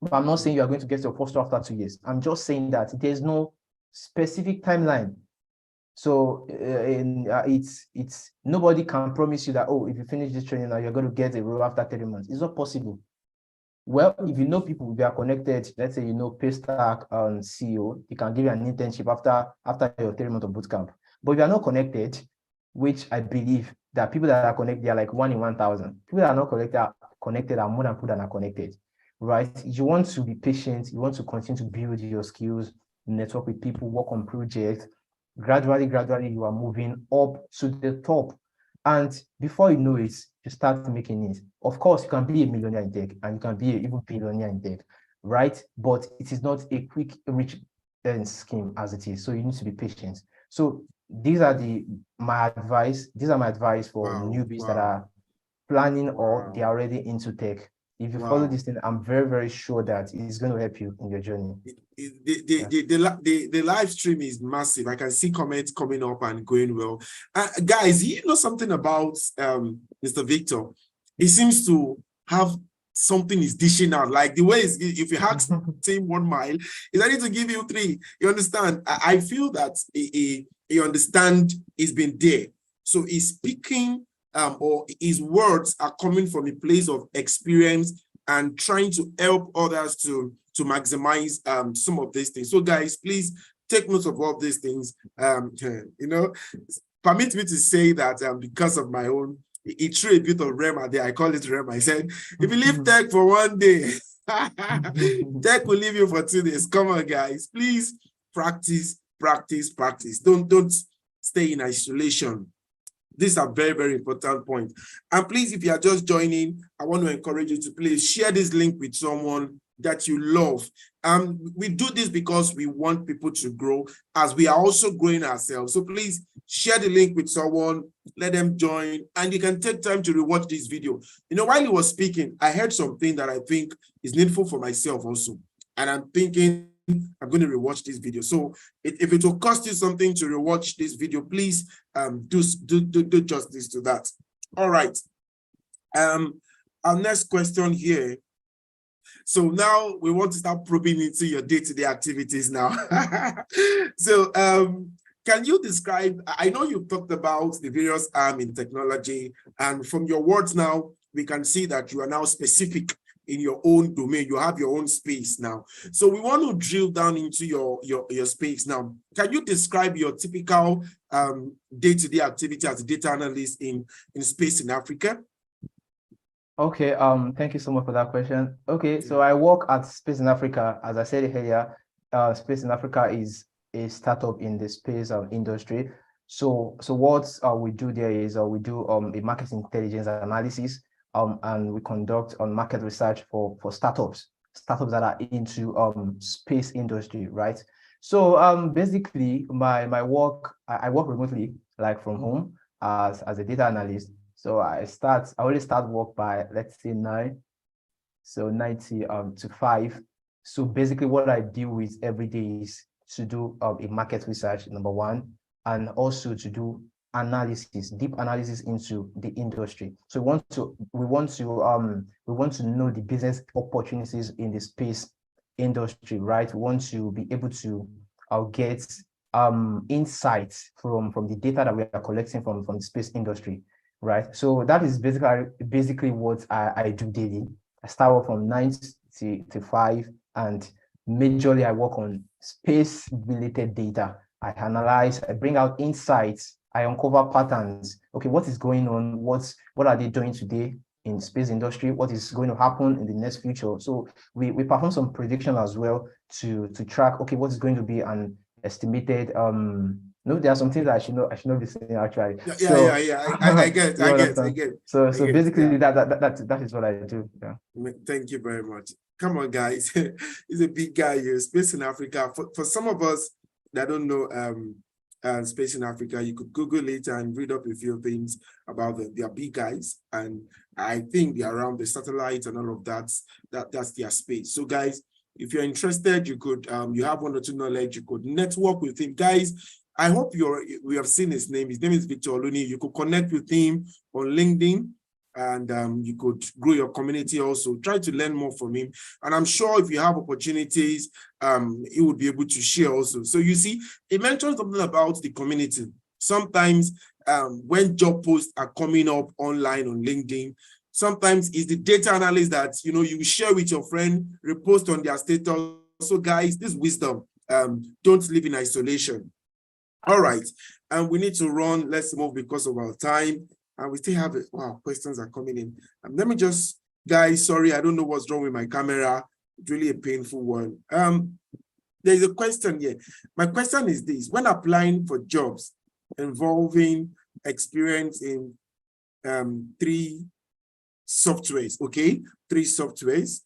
Speaker 3: But I'm not saying you are going to get your first role after 2 years. I'm just saying that there's no specific timeline. So it's nobody can promise you that, oh, if you finish this training now, you're going to get a role after 3 months. It's not possible. Well, if you know people, they are connected. Let's say you know Paystack CEO, you can give you an internship after your 3 months of bootcamp. But if you are not connected, which I believe that people that are connected, they are like 1 in 1,000. People that are not connected are more than people that are connected, right? You want to be patient. You want to continue to build your skills, network with people, work on projects. Gradually, you are moving up to the top. And before you know it, you start making it. Of course, you can be a millionaire in tech and you can be even billionaire in tech, right? But it is not a quick, rich scheme as it is. So you need to be patient. So these are my advice. These are my advice for newbies that are planning or they are already into tech. If you follow this thing, I'm very, very sure that it's going to help you in your journey.
Speaker 2: The live stream is massive. I can see comments coming up and going well. Guys, you know something about Mr. Victor? He seems to have something is dishing out. Like the way if you ask him 1 mile, he's ready to give you 3. You understand? I feel that he understand he's been there. So he's speaking or his words are coming from a place of experience and trying to help others to maximize some of these things. So guys, please take note of all these things. You know, permit me to say that because of my own, it threw a bit of Rema there. I call it Rema. I said, if you leave tech for one day, tech will leave you for 2 days. Come on, guys. Please practice, practice, practice. Don't stay in isolation. These are very, very important points. And please, if you are just joining, I want to encourage you to please share this link with someone that you love. We do this because we want people to grow as we are also growing ourselves. So please share the link with someone, let them join, and you can take time to rewatch this video. You know, while he was speaking, I heard something that I think is needful for myself also. And I'm thinking, I'm going to rewatch this video. So if it will cost you something to rewatch this video, please do justice to that. All right. Our next question here. So now we want to start probing into your day-to-day activities now. So can you describe, I know you've talked about the various arms in technology, and from your words now, we can see that you are now specific in your own domain. You have your own space now. So we want to drill down into your space now. Can you describe your typical day-to-day activity as a data analyst in space in Africa?
Speaker 3: Okay, thank you so much for that question. Okay, so I work at Space in Africa. As I said earlier, Space in Africa is a startup in the space industry. So what we do there is we do a market intelligence analysis, and we conduct market research for startups that are into space industry, right? So basically, my work, I work remotely, like from home, as a data analyst. So I always start work by, let's say 9, so 90 to 5. So basically what I deal with every day is to do a market research, number one, and also to do analysis, deep analysis into the industry. So we want to know the business opportunities in the space industry, right? We want to be able to get insights from the data that we are collecting from the space industry. Right, so that is basically what I do daily. I start work from 9 to 5, and majorly I work on space-related data. I analyze, I bring out insights, I uncover patterns. Okay, what is going on? What are they doing today in space industry? What is going to happen in the next future? So we perform some prediction as well to track. Okay, what is going to be an estimated no, there are some things that I should not be saying actually.
Speaker 2: Yeah. I get.
Speaker 3: So basically that is what I do. Yeah.
Speaker 2: Thank you very much. Come on, guys. He's a big guy here. Space in Africa. For some of us that don't know Space in Africa, you could Google it and read up a few things about they are big guys, and I think they're around the satellites and all of that. That's their space. So guys, if you're interested, you could you have 1 or 2 knowledge, you could network with him. Guys, I hope we have seen his name. His name is Victor Oluni. You could connect with him on LinkedIn, and you could grow your community also. Try to learn more from him. And I'm sure if you have opportunities, he would be able to share also. So you see, he mentioned something about the community. Sometimes when job posts are coming up online on LinkedIn, sometimes it's the data analyst that you share with your friend, repost on their status. So guys, this wisdom, don't live in isolation. All right, and we need to run. Let's move because of our time, and we still have it. Wow, questions are coming in. Let me just, guys, sorry, I don't know what's wrong with my camera. It's really a painful one. There's a question here. My question is this: when applying for jobs involving experience in 3 softwares, okay, 3 softwares,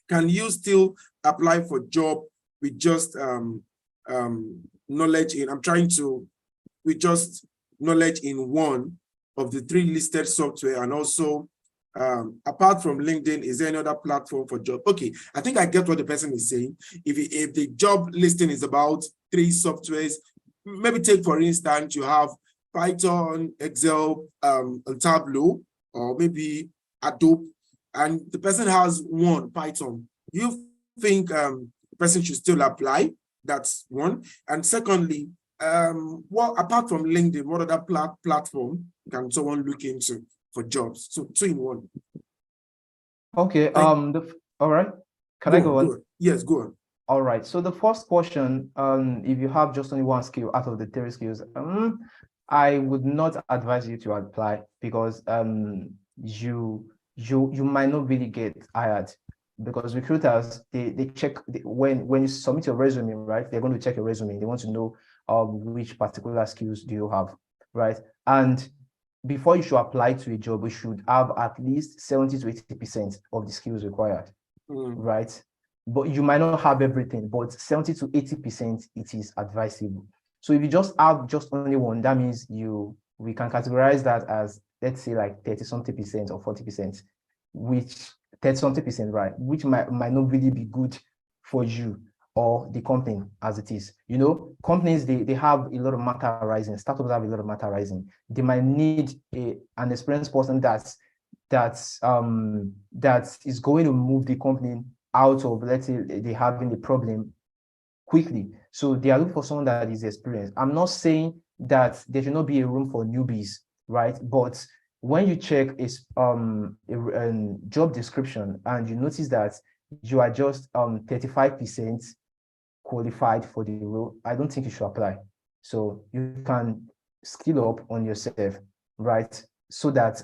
Speaker 2: can you still apply for job with just knowledge in, with just knowledge in one of the 3 listed software? And also, apart from LinkedIn, is there any other platform for job? Okay, I think I get what the person is saying. If the job listing is about 3 softwares, maybe take, for instance, you have Python, Excel, and Tableau, or maybe Adobe, and the person has 1 Python. You think the person should still apply? That's one. And secondly, apart from LinkedIn, what other platform can someone look into for jobs? So 2 in 1.
Speaker 3: Okay. All right. Can I go on?
Speaker 2: Yes, go on.
Speaker 3: All right. So the first question, if you have just only one skill out of the three skills, I would not advise you to apply because you might not really get hired because recruiters they check when you submit your resume, right? They're going to check your resume. They want to know which particular skills do you have, right? And before you should apply to a job, you should have at least 70 to 80% of the skills required, right? But you might not have everything, but 70 to 80% it is advisable. So if you just have just only one, that means we can categorize that as, let's say, like 30 something percent or 40%, which 30 something percent, right? Which might not really be good for you or the company as it is. You know, companies they have a lot of matter rising, startups have a lot of matter rising. They might need an experienced person that is going to move the company out of, let's say, they having a problem quickly. So they are looking for someone that is experienced. I'm not saying that there should not be a room for newbies, right? But when you check a job description and you notice that you are just 35% qualified for the role, I don't think you should apply. So you can skill up on yourself, right? So that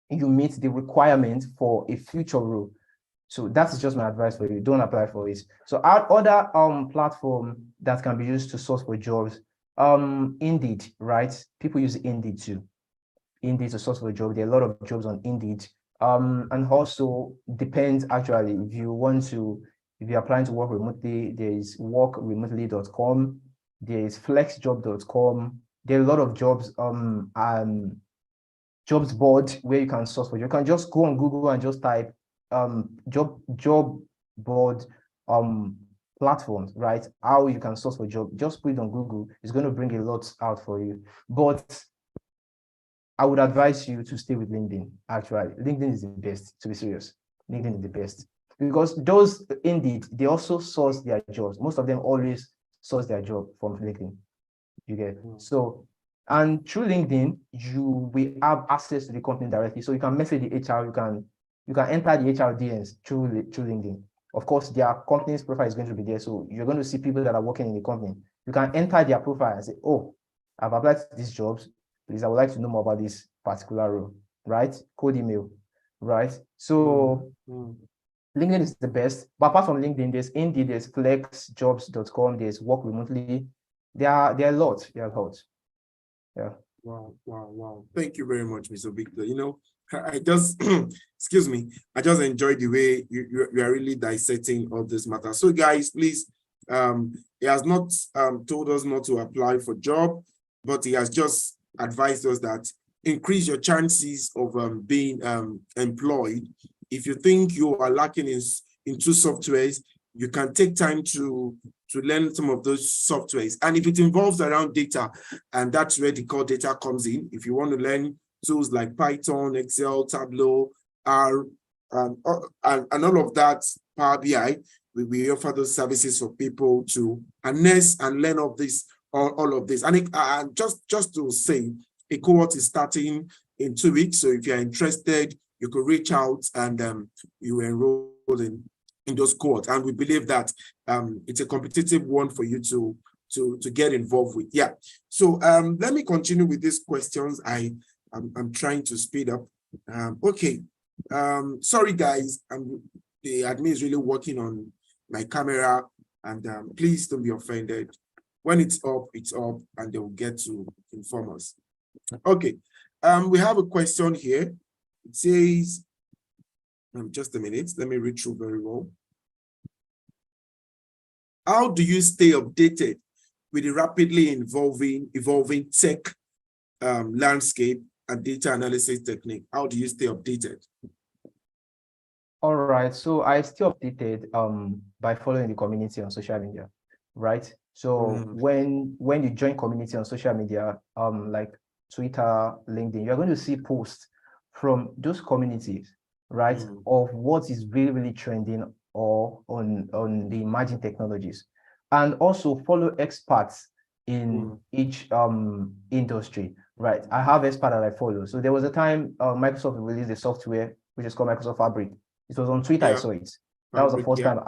Speaker 3: you meet the requirement for a future role. So that's just my advice for you. Don't apply for it. So our other platform that can be used to source for jobs, Indeed, right? People use Indeed too. Indeed to source for a job. There are a lot of jobs on Indeed. And also depends actually if you're applying to work remotely, there is workremotely.com, there is flexjob.com. There are a lot of jobs jobs board where you can source for. You can just go on Google and just type job board platforms, right? How you can source for job. Just put it on Google. It's going to bring a lot out for you. But I would advise you to stay with LinkedIn. Actually, LinkedIn is the best. To be serious, LinkedIn is the best because those Indeed they also source their jobs. Most of them always source their job from LinkedIn. You get so. And through LinkedIn, you will have access to the company directly. So you can message the HR, you can enter the HR DMs through LinkedIn. Of course, their company's profile is going to be there. So you're going to see people that are working in the company. You can enter their profile and say, oh, I've applied to these jobs. Please, I would like to know more about this particular role, right? Code email, right? So LinkedIn is the best. But apart from LinkedIn, there's Indeed, there's flexjobs.com, there's work remotely. There are a lot. There are a lot. Yeah.
Speaker 2: Wow. Thank you very much, Mr. Victor. You know, I just, excuse me, I just enjoyed the way you are really dissecting all this matter. So guys, please, he has not told us not to apply for job, but he has just advised us that increase your chances of being employed. If you think you are lacking in two softwares, you can take time to learn some of those softwares. And if it involves around data, and that's where the core data comes in. If you want to learn tools like Python, Excel, Tableau, R, and all of that, Power BI, we offer those services for people to harness and learn of this, all of this. And just to say, a cohort is starting in 2 weeks. So if you're interested, you could reach out and you enroll in those cohorts, and we believe that it's a competitive one for you to get involved with. Yeah. So let me continue with these questions. I'm trying to speed up. Okay. Sorry guys, the admin is really working on my camera, and please don't be offended. When it's up, and they will get to inform us. Okay. We have a question here. It says, just a minute, let me read through very well. How do you stay updated with the rapidly evolving tech landscape and data analysis technique? How do you stay updated?
Speaker 3: All right, so I stay updated by following the community on social media, right? So when you join community on social media, like Twitter, LinkedIn, you're going to see posts from those communities, right, of what is really, really trending or on the emerging technologies, and also follow experts in each industry, right? I have experts that I follow. So there was a time Microsoft released a software which is called Microsoft Fabric. It was on Twitter, I saw it. That was the first
Speaker 2: Yeah.
Speaker 3: time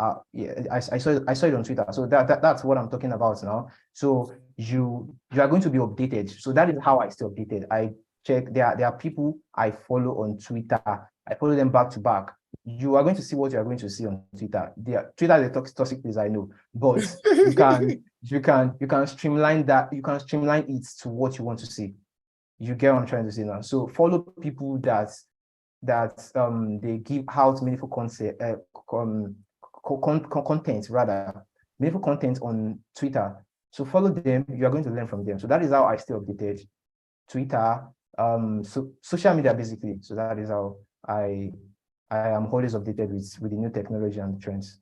Speaker 3: I saw it on Twitter. So that's what I'm talking about now. So you are going to be updated. So that is how I stay updated. I check there are people I follow on Twitter. I follow them back to back. You are going to see what you are going to see on Twitter. Twitter is a toxic place, I know, but you can streamline that. You can streamline it to what you want to see. You get what I'm trying to say now. So follow people that they give out meaningful content, content rather, meaningful content on Twitter. So follow them. You are going to learn from them. So that is how I stay updated. Twitter, so social media basically. So that is how I am always updated with the new technology and the trends.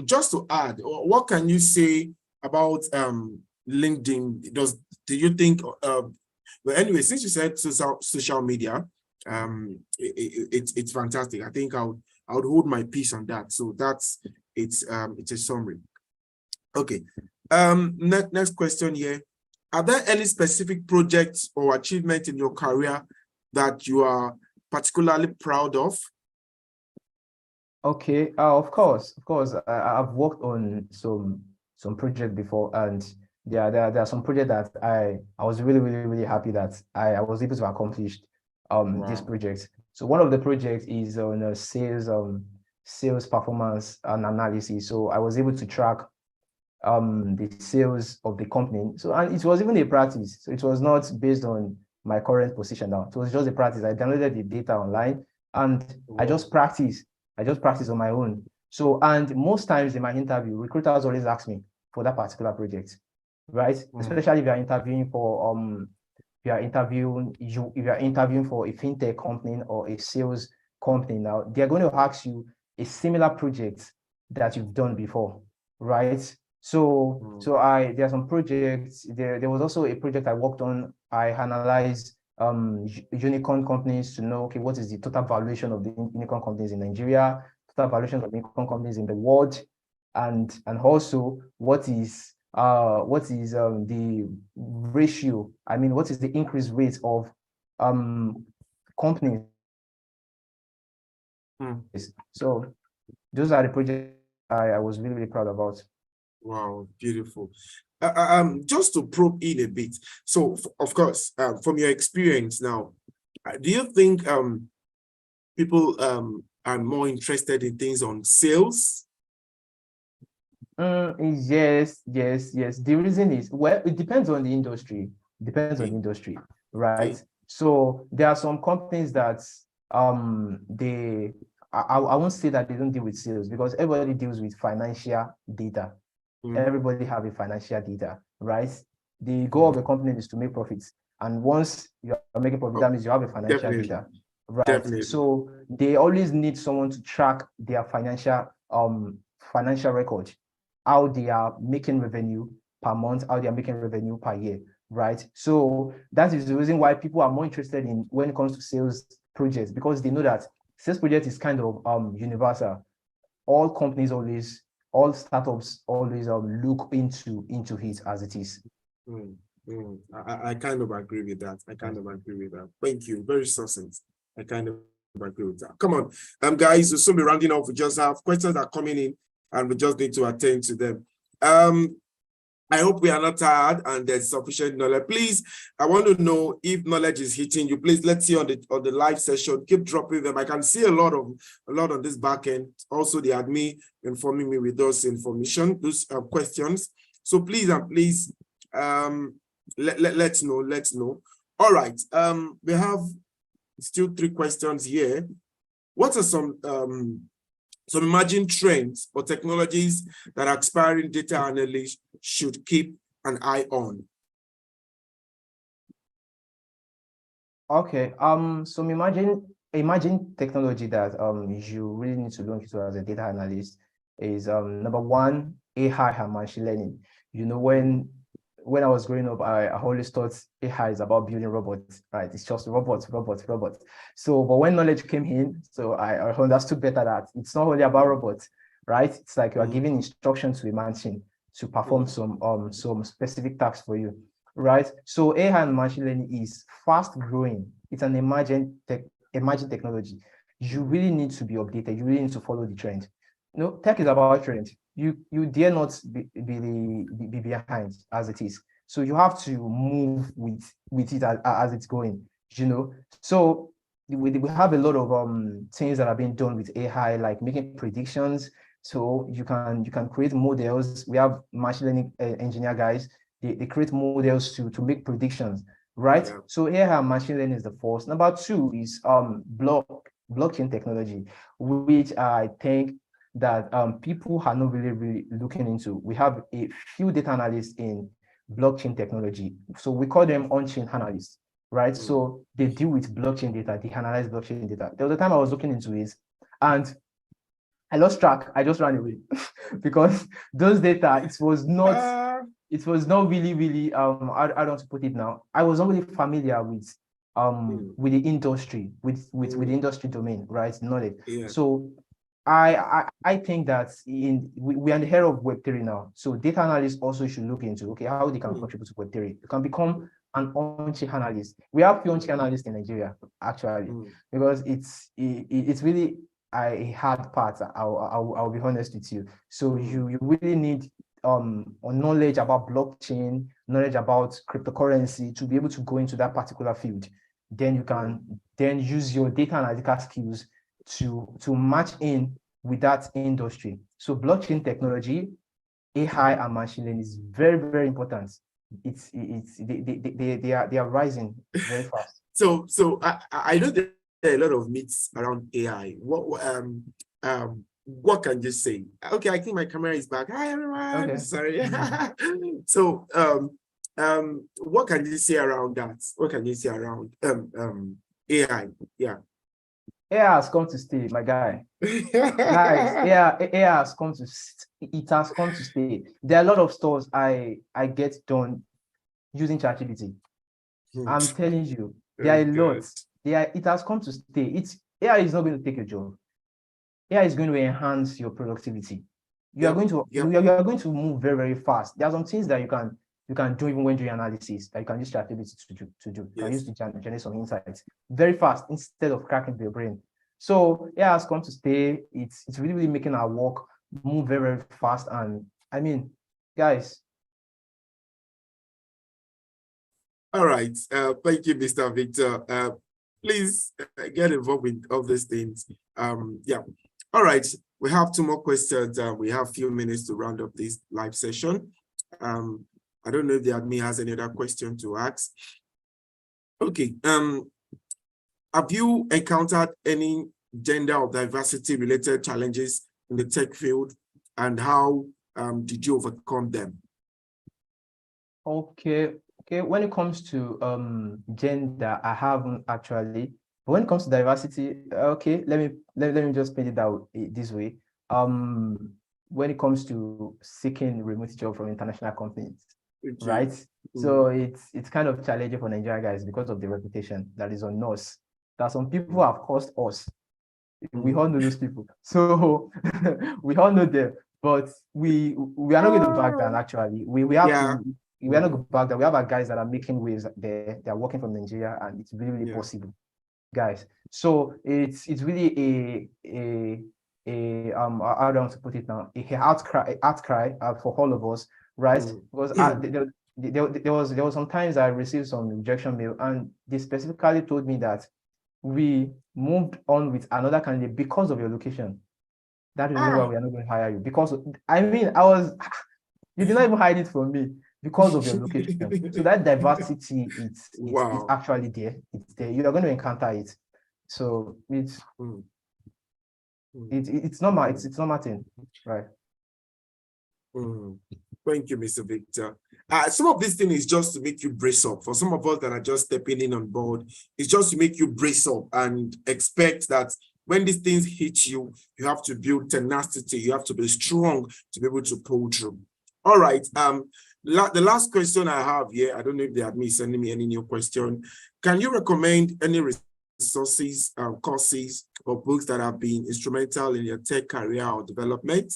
Speaker 2: Just to add, what can you say about LinkedIn? Do you think well, anyway, since you said social media, it's fantastic. I think I would hold my peace on that. So it's a summary. Okay. Next question here. Are there any specific projects or achievements in your career that you are particularly proud of?
Speaker 3: Okay, of course. I've worked on some projects before, and there are some projects that I was really happy that I was able to accomplish this project. So one of the projects is on a sales performance and analysis. So I was able to track the sales of the company. So, and it was even a practice. So it was not based on my current position now. It was just a practice. I downloaded the data online and I just practice on my own. So, and most times in my interview, recruiters always ask me for that particular project, right? Especially if you are interviewing for if you are interviewing for a fintech company or a sales company now, they're going to ask you a similar project that you've done before, right? So there are some projects. There was also a project I worked on. I analyzed unicorn companies to know, okay, what is the total valuation of the unicorn companies in Nigeria, total valuation of unicorn companies in the world, and also what is the ratio? I mean, what is the increase rate of companies? So those are the projects I was really proud about.
Speaker 2: Wow, beautiful. Just to probe in a bit. So, of course, from your experience now, do you think people are more interested in things on sales?
Speaker 3: Yes. The reason is, well, it depends on the industry. Right? Okay. So there are some companies that I won't say that they don't deal with sales, because everybody deals with financial data. Everybody have a financial data, right? The goal of the company is to make profits, and once you are making profit, that means you have a financial data, right? Definitely. So they always need someone to track their financial record, how they are making revenue per month, how they are making revenue per year, right? So that is the reason why people are more interested in when it comes to sales projects, because they know that sales project is kind of universal. All companies always, all startups always look into it as it is.
Speaker 2: I kind of agree with that. Thank you. Very succinct. I kind of agree with that. Come on, guys, we'll soon be rounding off. We just have questions that are coming in, and we just need to attend to them. I hope we are not tired and there's sufficient knowledge. Please, I want to know if knowledge is hitting you. Please, let's see on the live session. Keep dropping them. I can see a lot on this back end. Also, the admin informing me with those information, those questions. So please let's know. All right. We have still 3 questions here. What are some emerging trends or technologies that aspiring data analysts should keep an eye on?
Speaker 3: Okay. So emerging technology that you really need to look into as a data analyst is number 1, AI and machine learning. You know, when I was growing up, I always thought AI is about building robots, right? It's just robots. So, but when knowledge came in, so I understood better that it's not only about robots, right? It's like you are giving instructions to a machine to perform some specific tasks for you, right? So AI and machine learning is fast growing. It's an emerging technology. you really need to be updated. You really need to follow the trend. Tech is about trend. You dare not be behind as it is. So you have to move with it as it's going. So we have a lot of things that are being done with AI, like making predictions. So you can create models. We have machine learning engineer guys. They create models to make predictions, right?
Speaker 2: Yeah.
Speaker 3: So AI and machine learning is the first. Number two is blockchain technology, which I think that people are not really looking into. We have a few data analysts in blockchain technology. So we call them on-chain analysts, right? So they deal with blockchain data, they analyze blockchain data. There was a time I was looking into it and I lost track. I just ran away because those data, it was not really I don't want to put it now. I was already familiar with the industry, with the industry domain, right? Knowledge.
Speaker 2: Yeah.
Speaker 3: So I think that we are in the era of Web3 now. So data analysts also should look into, okay, how they can contribute to Web3. You can become an on-chain analyst. We have few on-chain analysts in Nigeria, actually, because it's really a hard part. I'll be honest with you. So you really need knowledge about blockchain, knowledge about cryptocurrency to be able to go into that particular field. Then you can then use your data analytical skills to match in with that industry. So blockchain technology, AI and machine learning is very important. They are rising very fast.
Speaker 2: So I know there are a lot of myths around AI. What can you say? Okay, I think my camera is back. Hi everyone.
Speaker 3: Okay.
Speaker 2: Sorry. So what can you say around that? What can you say around AI? Yeah.
Speaker 3: AI has come to stay, my guy. Guys, AI has come to stay. There are a lot of stores I get done using ChatGPT. I'm telling you, there are a lot. It has come to stay. AI is not going to take your job. AI is going to enhance your productivity. You are going to move very fast. There are some things that you can do even when doing analysis that you can use ChatGPT to do. You can use to generate some insights very fast instead of cracking your brain. So AI has come to stay. It's really making our work move very fast. And I mean, guys.
Speaker 2: All right. Thank you, Mr. Victor. Please get involved with all these things. Yeah. All right. We have two more questions. We have a few minutes to round up this live session. I don't know if the admin has any other question to ask. Okay. Have you encountered any gender or diversity related challenges in the tech field, and how did you overcome them?
Speaker 3: Okay. When it comes to gender, I haven't actually. But when it comes to diversity, okay, let me just paint it out this way. When it comes to seeking remote job from international companies, right? So it's kind of challenging for Nigerian guys because of the reputation that is on us. That some people have caused us. We all know those people. So we all know them, but we are not going to back down. Actually, we have to. We are not going to back down. We have our guys that are making waves there. They are working from Nigeria, and it's really possible, guys. So it's really a how do I want to put it now? A outcry for all of us, right? Because there was sometimes I received some rejection mail, and they specifically told me that we moved on with another candidate because of your location. That is why we are not going to hire you. Because I mean, you did not even hide it from me because of your location. So that diversity, it's actually there. It's there. You are going to encounter it. So it's normal. It's normal thing, right?
Speaker 2: Thank you, Mr. Victor. Some of this thing is just to make you brace up. For some of us that are just stepping in on board, it's just to make you brace up and expect that when these things hit you, you have to build tenacity. You have to be strong to be able to pull through. All right. The last question I have here, I don't know if the admin is sending me any new question. Can you recommend any resources, courses, or books that have been instrumental in your tech career or development?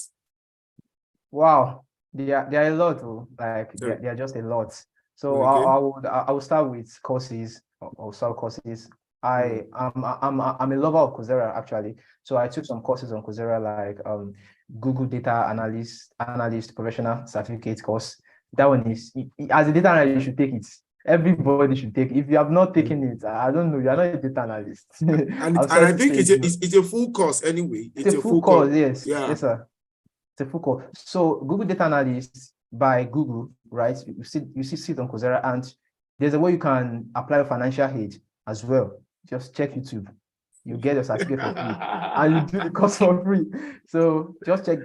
Speaker 3: Wow, there are a lot. There are just a lot. So I will start with courses or sub courses. I'm a lover of Coursera actually. So I took some courses on Coursera like Google Data Analyst Professional Certificate course. That one is, as a data analyst, you should take it. Everybody should take it. If you have not taken it, I don't know, you're not a data analyst.
Speaker 2: And
Speaker 3: I'm
Speaker 2: I
Speaker 3: sorry to
Speaker 2: think
Speaker 3: say
Speaker 2: it's
Speaker 3: it,
Speaker 2: it's a full course anyway.
Speaker 3: it's a full course, yes.
Speaker 2: Yeah.
Speaker 3: Yes, sir. It's a full course. So Google Data Analyst by Google, right? You see it on Coursera, and there's a way you can apply financial aid as well. Just check YouTube. You get your certificate for free, and you do the course for free. So just check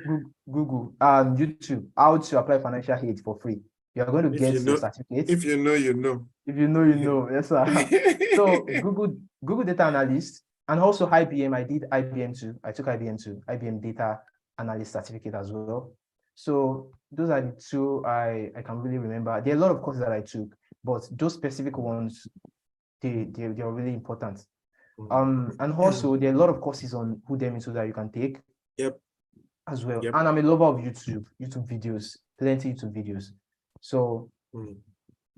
Speaker 3: Google and YouTube how to apply financial aid for free. You're going to get your certificate.
Speaker 2: If you know, you know.
Speaker 3: If you know, you know. Yes, sir. So Google Data Analyst and also IBM. I did IBM too. I took IBM too. IBM Data Analyst certificate as well. So those are the two I can really remember. There are a lot of courses that I took, but those specific ones, they are really important. And also there are a lot of courses on Udemy so that you can take.
Speaker 2: Yep.
Speaker 3: As well.
Speaker 2: Yep.
Speaker 3: And I'm a lover of YouTube videos, plenty YouTube videos. So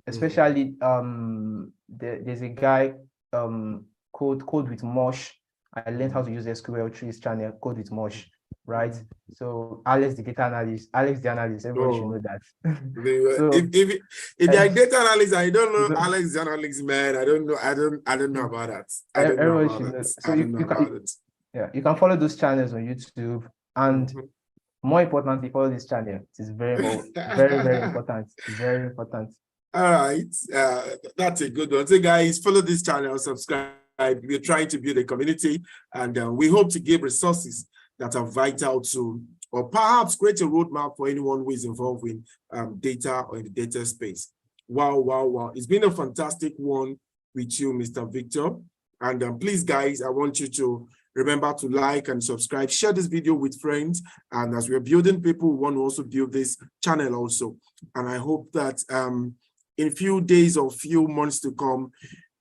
Speaker 3: especially there's a guy Code with Mosh. I learned how to use SQL through his channel, Code with Mosh, right? So Alex the analyst, everybody should know that.
Speaker 2: So, if you're data analyst, I don't know Alex the analyst, man. I don't know about that.
Speaker 3: Everybody should know. So you can follow those channels on YouTube, and more importantly, follow this channel. It is very important. Very important.
Speaker 2: All right, that's a good one. So guys, follow this channel, subscribe. We're trying to build a community, and we hope to give resources that are vital to, or perhaps create a roadmap for anyone who is involved in data or in the data space. Wow. It's been a fantastic one with you, Mr. Victor. And please, guys, I want you to remember to like and subscribe, share this video with friends. And as we're building people, we want to also build this channel also. And I hope that in a few days or few months to come,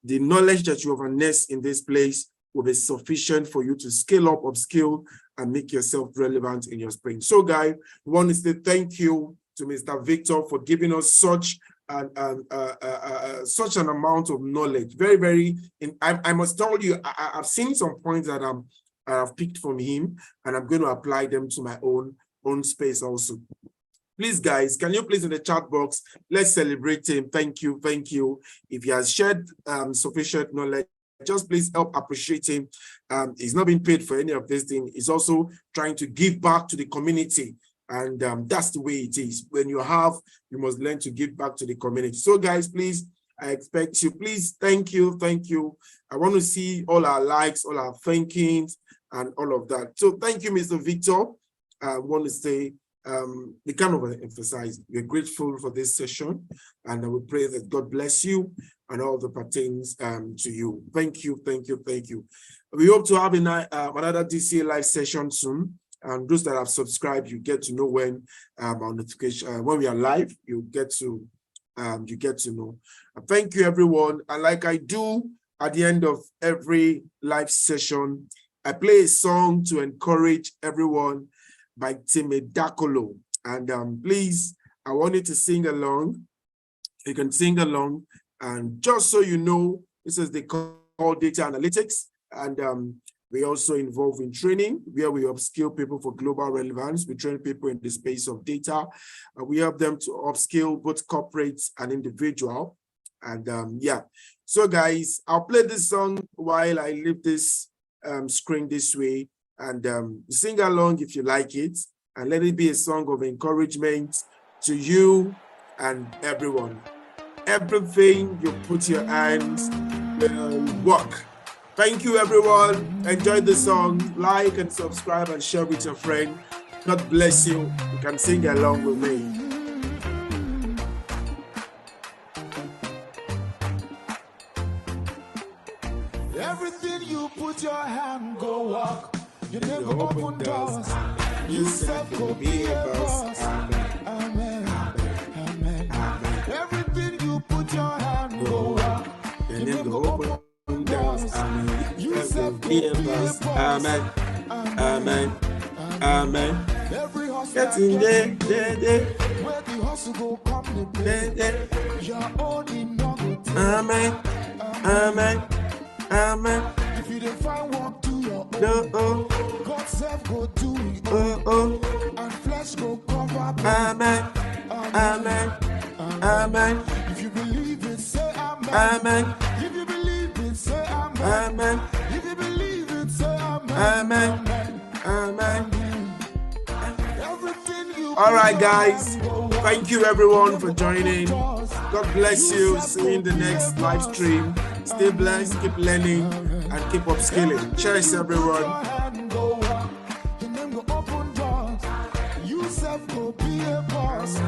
Speaker 2: the knowledge that you have harnessed in this place will be sufficient for you to scale up, upskill, and make yourself relevant in your sprint. So, guys, we want to say thank you to Mr. Victor for giving us such an amount of knowledge. Very. I must tell you, I've seen some points that I've picked from him, and I'm going to apply them to my own space also. Please, guys, can you please in the chat box, let's celebrate him. Thank you. If he has shared sufficient knowledge, just please help appreciate him. He's not being paid for any of this thing. He's also trying to give back to the community. And that's the way it is. When you have, you must learn to give back to the community. So guys, please, I expect you. Please, thank you. I want to see all our likes, all our thankings, and all of that. So thank you, Mr. Victor. I want to say, we kind of emphasize, we're grateful for this session, and I will pray that God bless you and all that pertains to you. Thank you. We hope to have another DCA live session soon. And those that have subscribed, you get to know when our notification, when we are live, you get to know. Thank you, everyone. And like I do at the end of every live session, I play a song to encourage everyone by Timmy Dakolo. And please, I want you to sing along. You can sing along. And just so you know, this is the call data analytics. And we also involve in training where we upskill people for global relevance. We train people in the space of data. We help them to upskill both corporates and individual. And yeah, so guys, I'll play this song while I leave this screen this way, and sing along if you like it, and let it be a song of encouragement to you and everyone. Everything you put your hands will work. Thank you, everyone. Enjoy the song. Like and subscribe and share with your friend. God bless you. You can sing along with me.
Speaker 1: Everything you put your hand go walk. You never open doors. You said go be a boss. Amen. Everything you put your hand go walk. You never open doors. You said go be a boss.
Speaker 2: Amen.
Speaker 1: Every hustle
Speaker 2: Getting there.
Speaker 1: where the hustle go come the pay. Your own in no go take.
Speaker 2: Amen. Amen.
Speaker 1: If you don't find work, do your own.
Speaker 2: No.
Speaker 1: God self go do it.
Speaker 2: Oh.
Speaker 1: And flesh go cover.
Speaker 2: Amen. Amen. Amen.
Speaker 1: If you believe it, say amen.
Speaker 2: Amen.
Speaker 1: If you believe it, say amen.
Speaker 2: Amen.
Speaker 1: If you believe it, say amen.
Speaker 2: Amen. Amen.
Speaker 1: Everything you
Speaker 2: All right, guys. Thank you, everyone, for joining. God bless you. See you in the next live stream. Stay blessed, keep learning, and keep upskilling. Cheers, everyone.
Speaker 1: You self go be a boss.